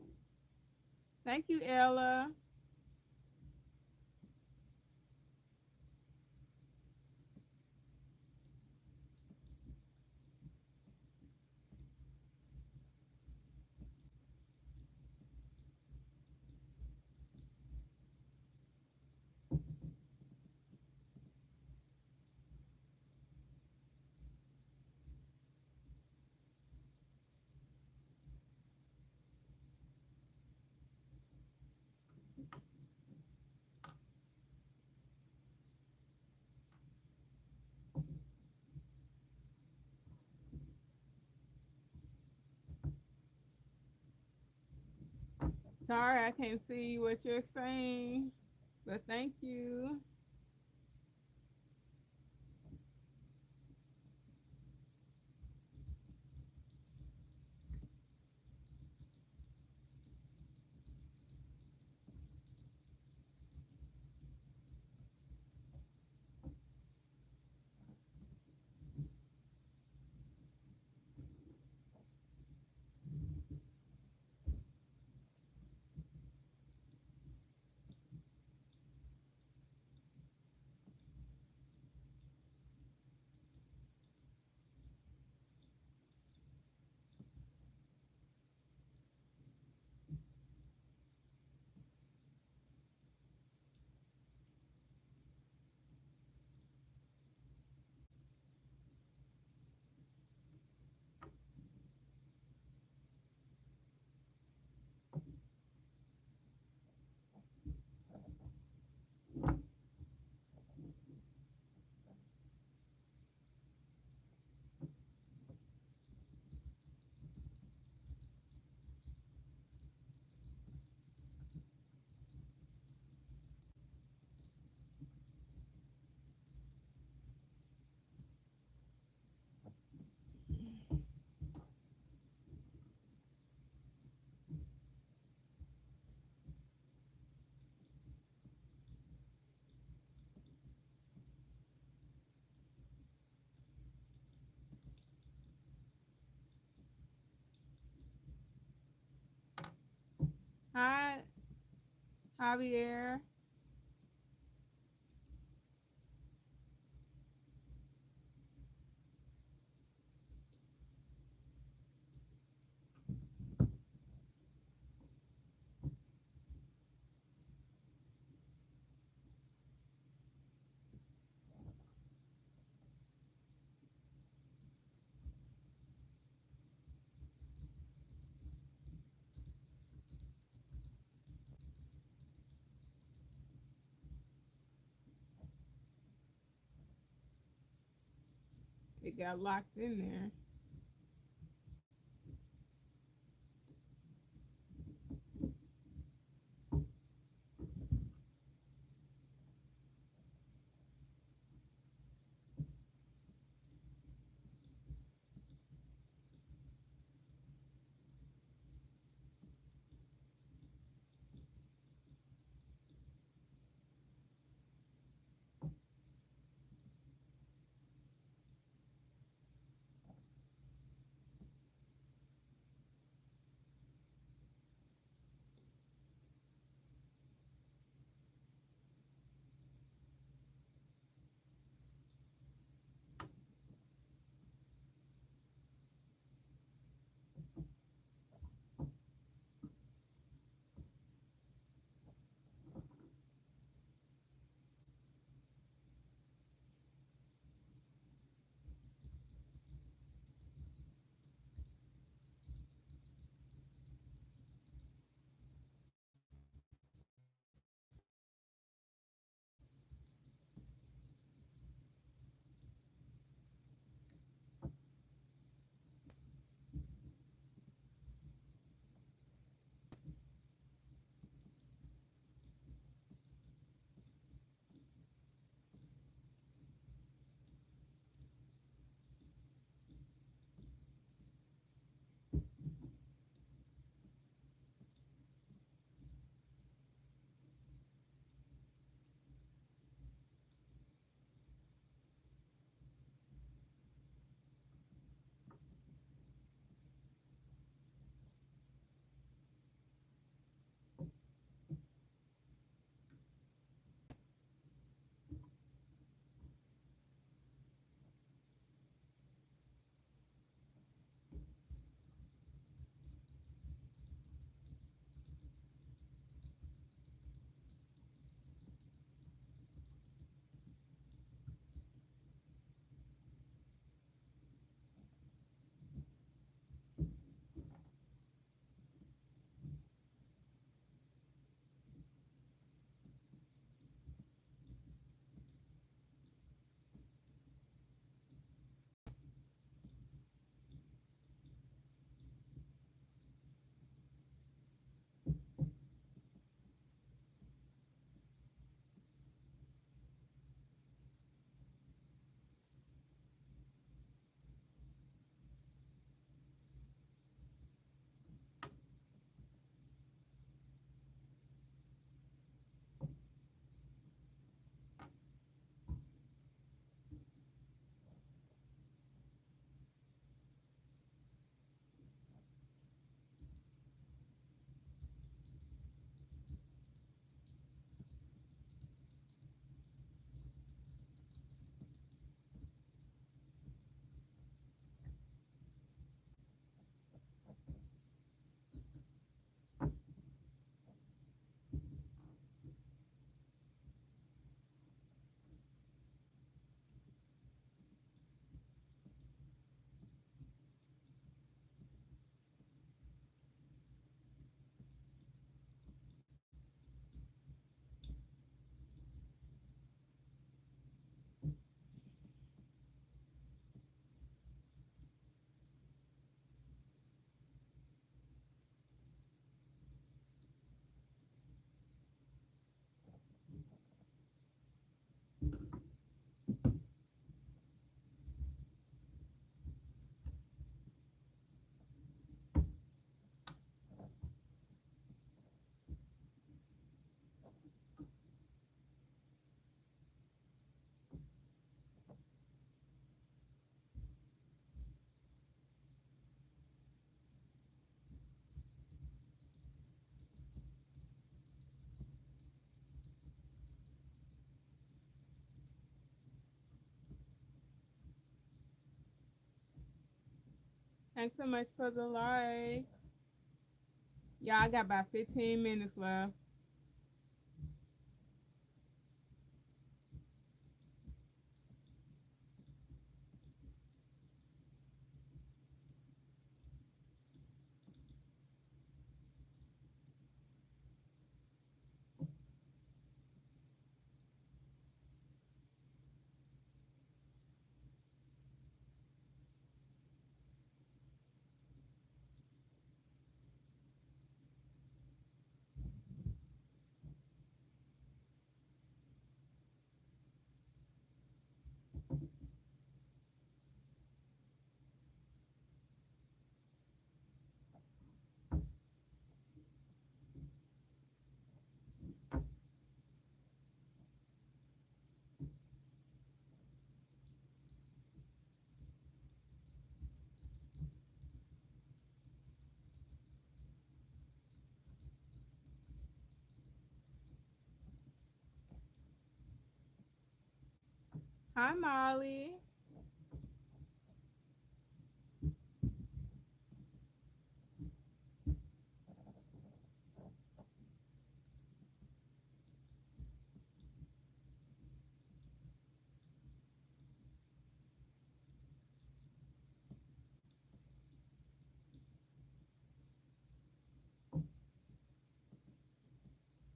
Thank you, Ella. Sorry, I can't see what you're saying, but thank you. Hi, Javier. It got locked in there. Thanks so much for the likes. Yeah, I got about 15 minutes left. Hi, Molly.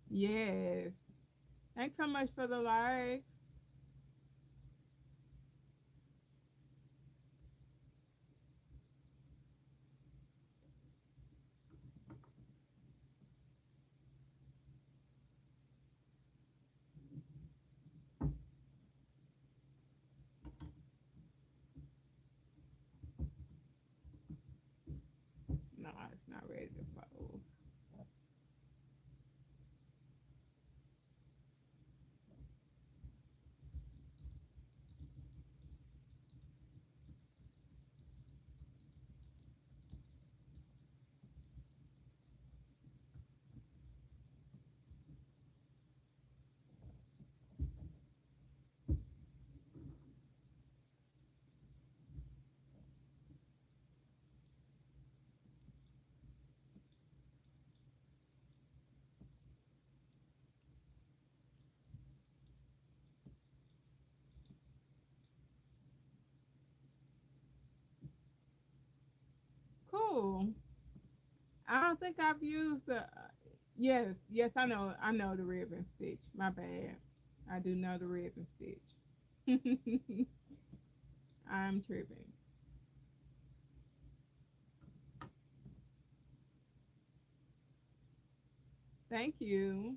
Yes. Thanks so much for the likes. No, it's not ready to fold. Cool. I don't think I've used the. Yes, yes, I know. I know the ribbon stitch. My bad. I do know the ribbon stitch. I'm tripping. Thank you.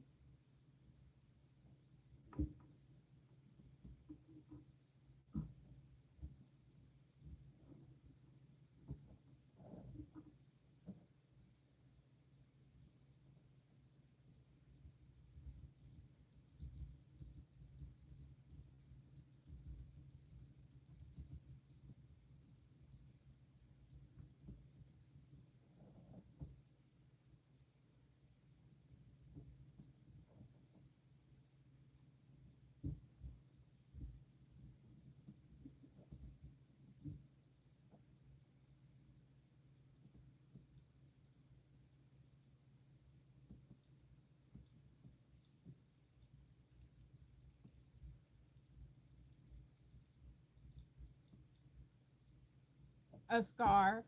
A scarf.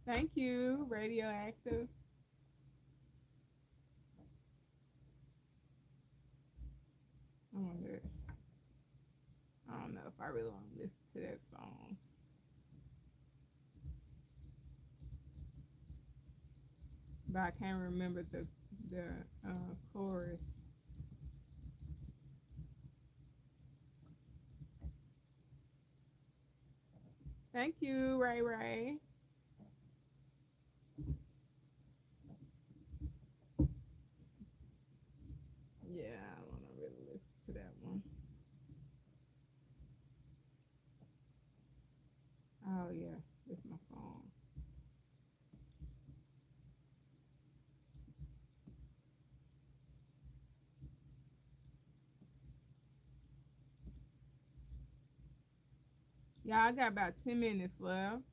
Thank you. Radioactive. I wonder. I don't know if I really want to listen to that song, but I can't remember the chorus. Thank you, Ray Ray. Yeah, I want to really listen to that one. Yeah, I got about 10 minutes left.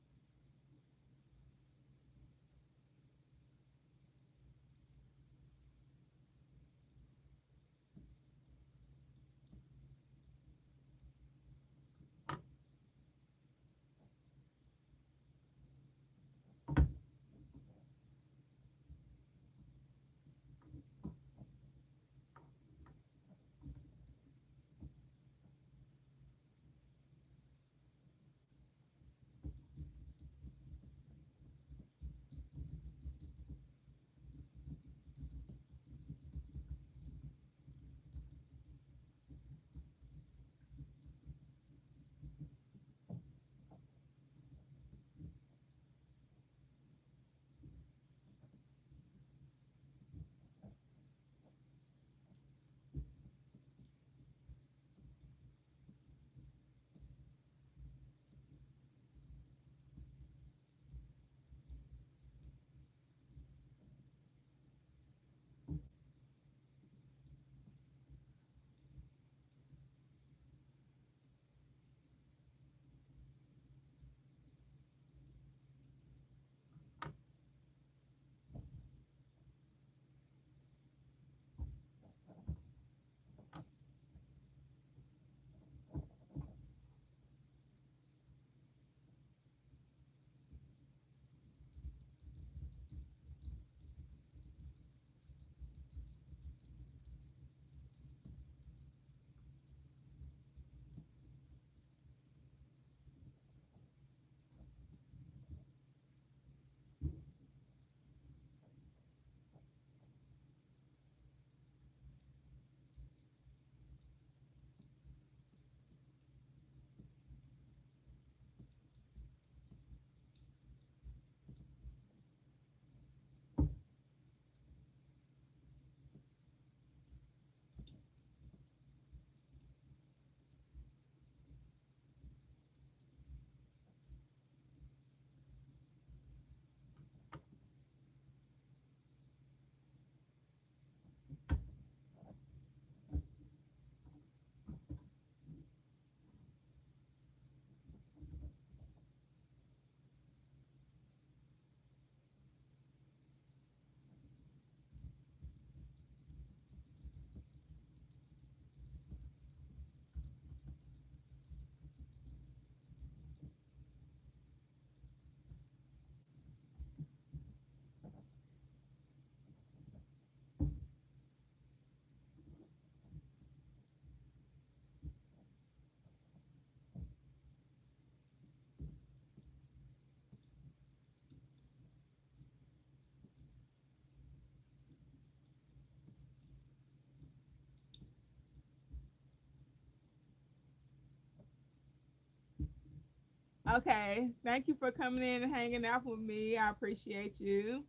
Okay. Thank you for coming in and hanging out with me. I appreciate you.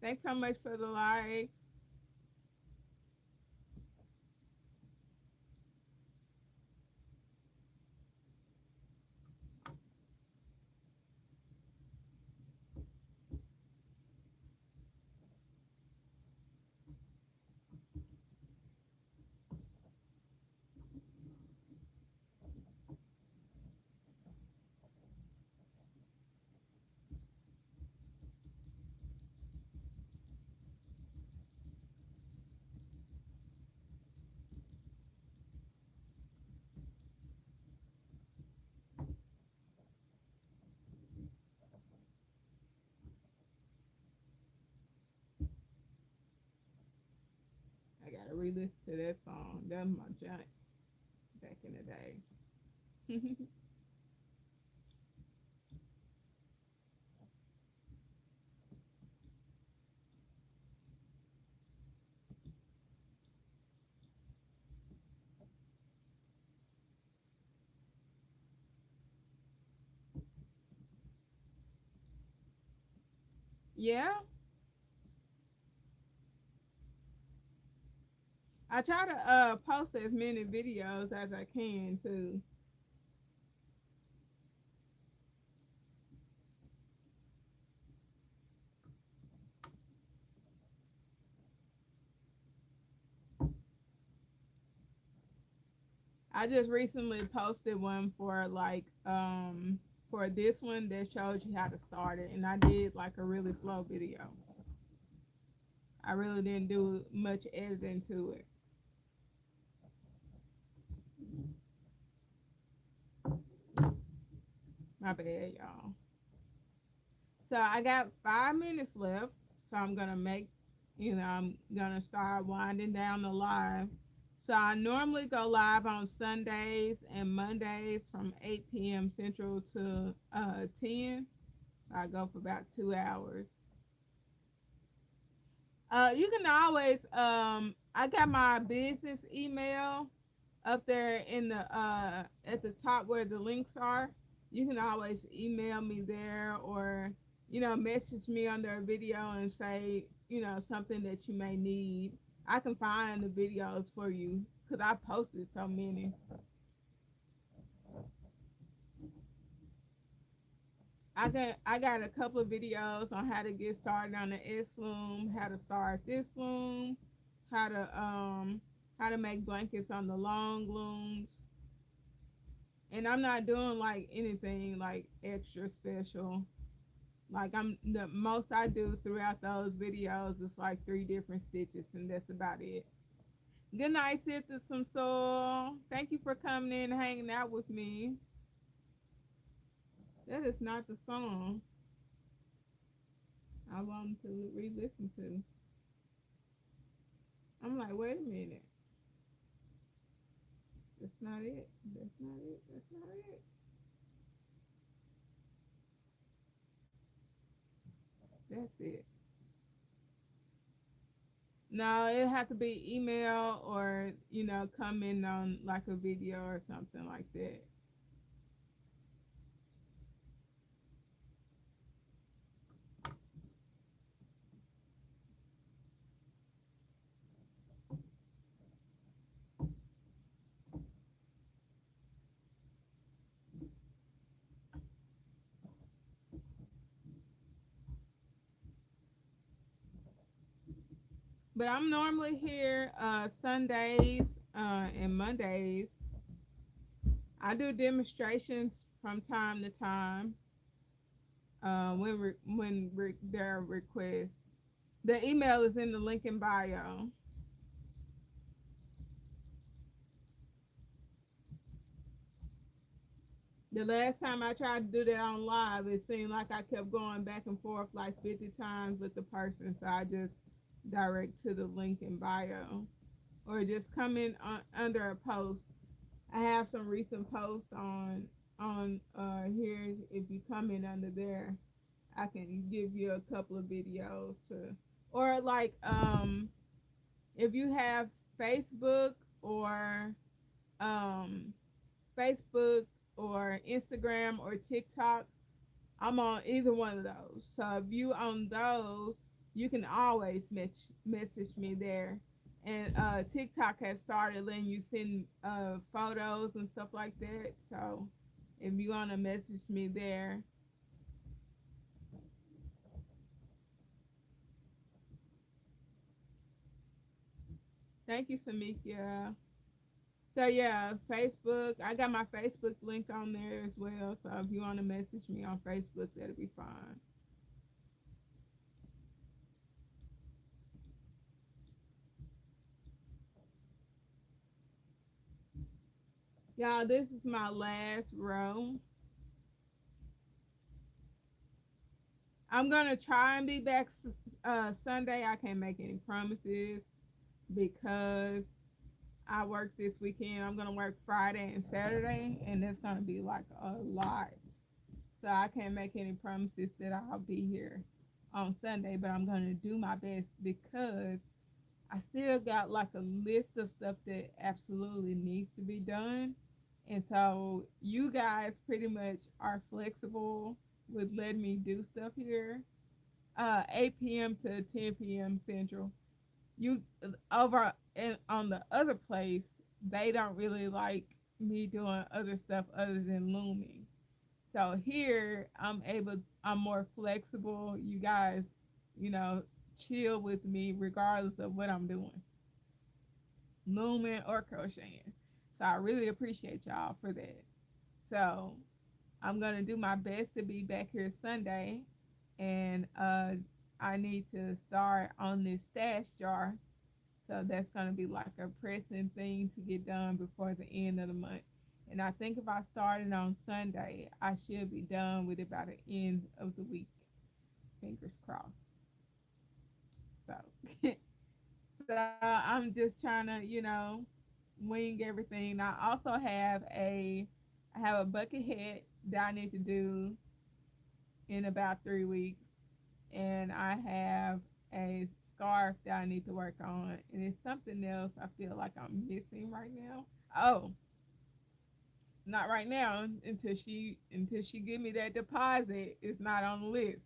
Thanks so much for the likes. I gotta re-listen to that song. That was my junk back in the day. Yeah, I try to post as many videos as I can too. I just recently posted one for like for this one that shows you how to start it, and I did like a really slow video. I really didn't do much editing to it. My bad, y'all. So I got 5 minutes left, so I'm gonna I'm gonna start winding down the live. So I normally go live on Sundays and Mondays from 8 p.m. Central to 10. I go for about 2 hours. You can always I got my business email up there in the at the top where the links are. You can always email me there, or message me under a video and say something that you may need. I can find the videos for you because I posted so many. I got a couple of videos on how to get started on the S loom, how to start this loom, how to um how to make blankets on the long looms. And I'm not doing like anything like extra special. Like the most I do throughout those videos is like 3 different stitches, and that's about it. Good night, Sister Some Soul. Thank you for coming in and hanging out with me. That is not the song I wanted to re-listen to. I'm like, wait a minute. That's not it. That's not it. That's not it. That's it. No, it have to be email or comment on like a video or something like that. But I'm normally here Sundays and Mondays. I do demonstrations from time to time there are requests. The email is in the link in bio. The last time I tried to do that on live, it seemed like I kept going back and forth like 50 times with the person, so I just direct to the link in bio, or just come in under a post. I have some recent posts on here. If you come in under there, I can give you a couple of videos to, or like if you have Facebook or um Facebook or Instagram or TikTok, I'm on either one of those. So if you on those, you can always message me there. And TikTok has started letting you send photos and stuff like that. So if you want to message me there, thank you, Samika. So yeah, Facebook. I got my Facebook link on there as well. So if you want to message me on Facebook, that'll be fine. Y'all, this is my last row. I'm gonna try and be back Sunday. I can't make any promises because I work this weekend. I'm gonna work Friday and Saturday, and it's gonna be like a lot. So I can't make any promises that I'll be here on Sunday, but I'm gonna do my best because I still got like a list of stuff that absolutely needs to be done. And so you guys pretty much are flexible with letting me do stuff here. 8 p.m. to 10 p.m. Central. You over and on the other place, they don't really like me doing other stuff other than looming. So here I'm more flexible. You guys, you know, chill with me regardless of what I'm doing, looming or crocheting. So I really appreciate y'all for that. So I'm gonna do my best to be back here Sunday, and I need to start on this stash jar. So that's gonna be like a pressing thing to get done before the end of the month. And I think if I started on Sunday, I should be done with it by the end of the week. Fingers crossed. So, so I'm just trying to, wing everything. I have a bucket hat that I need to do in about 3 weeks, and I have a scarf that I need to work on, and it's something else I feel like I'm missing right now. Oh, not right now until she give me that deposit. It's not on the list,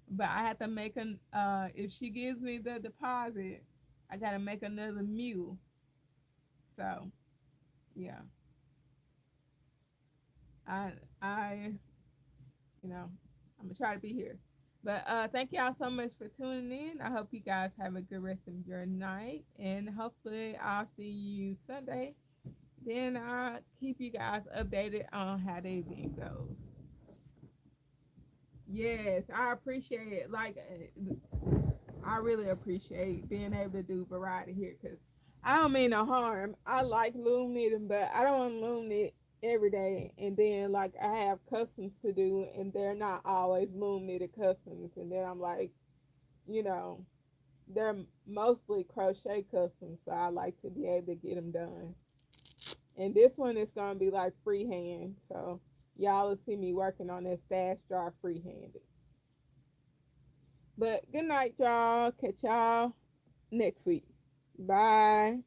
but I have to make an if she gives me the deposit, I gotta make another mule. So yeah, I I you know I'm gonna try to be here. But thank y'all so much for tuning in. I hope you guys have a good rest of your night, and hopefully I'll see you Sunday. Then I'll keep you guys updated on how the event goes. Yes, I appreciate it. Like, I really appreciate being able to do variety here because I don't mean no harm. I like loom knitting, but I don't want to loom knit every day. And then, like, I have customs to do, and they're not always loom knitted customs. And then I'm like, you know, they're mostly crochet customs, so I like to be able to get them done. And this one is going to be like freehand. So y'all will see me working on that stash jar freehanded. But good night, y'all. Catch y'all next week. Bye.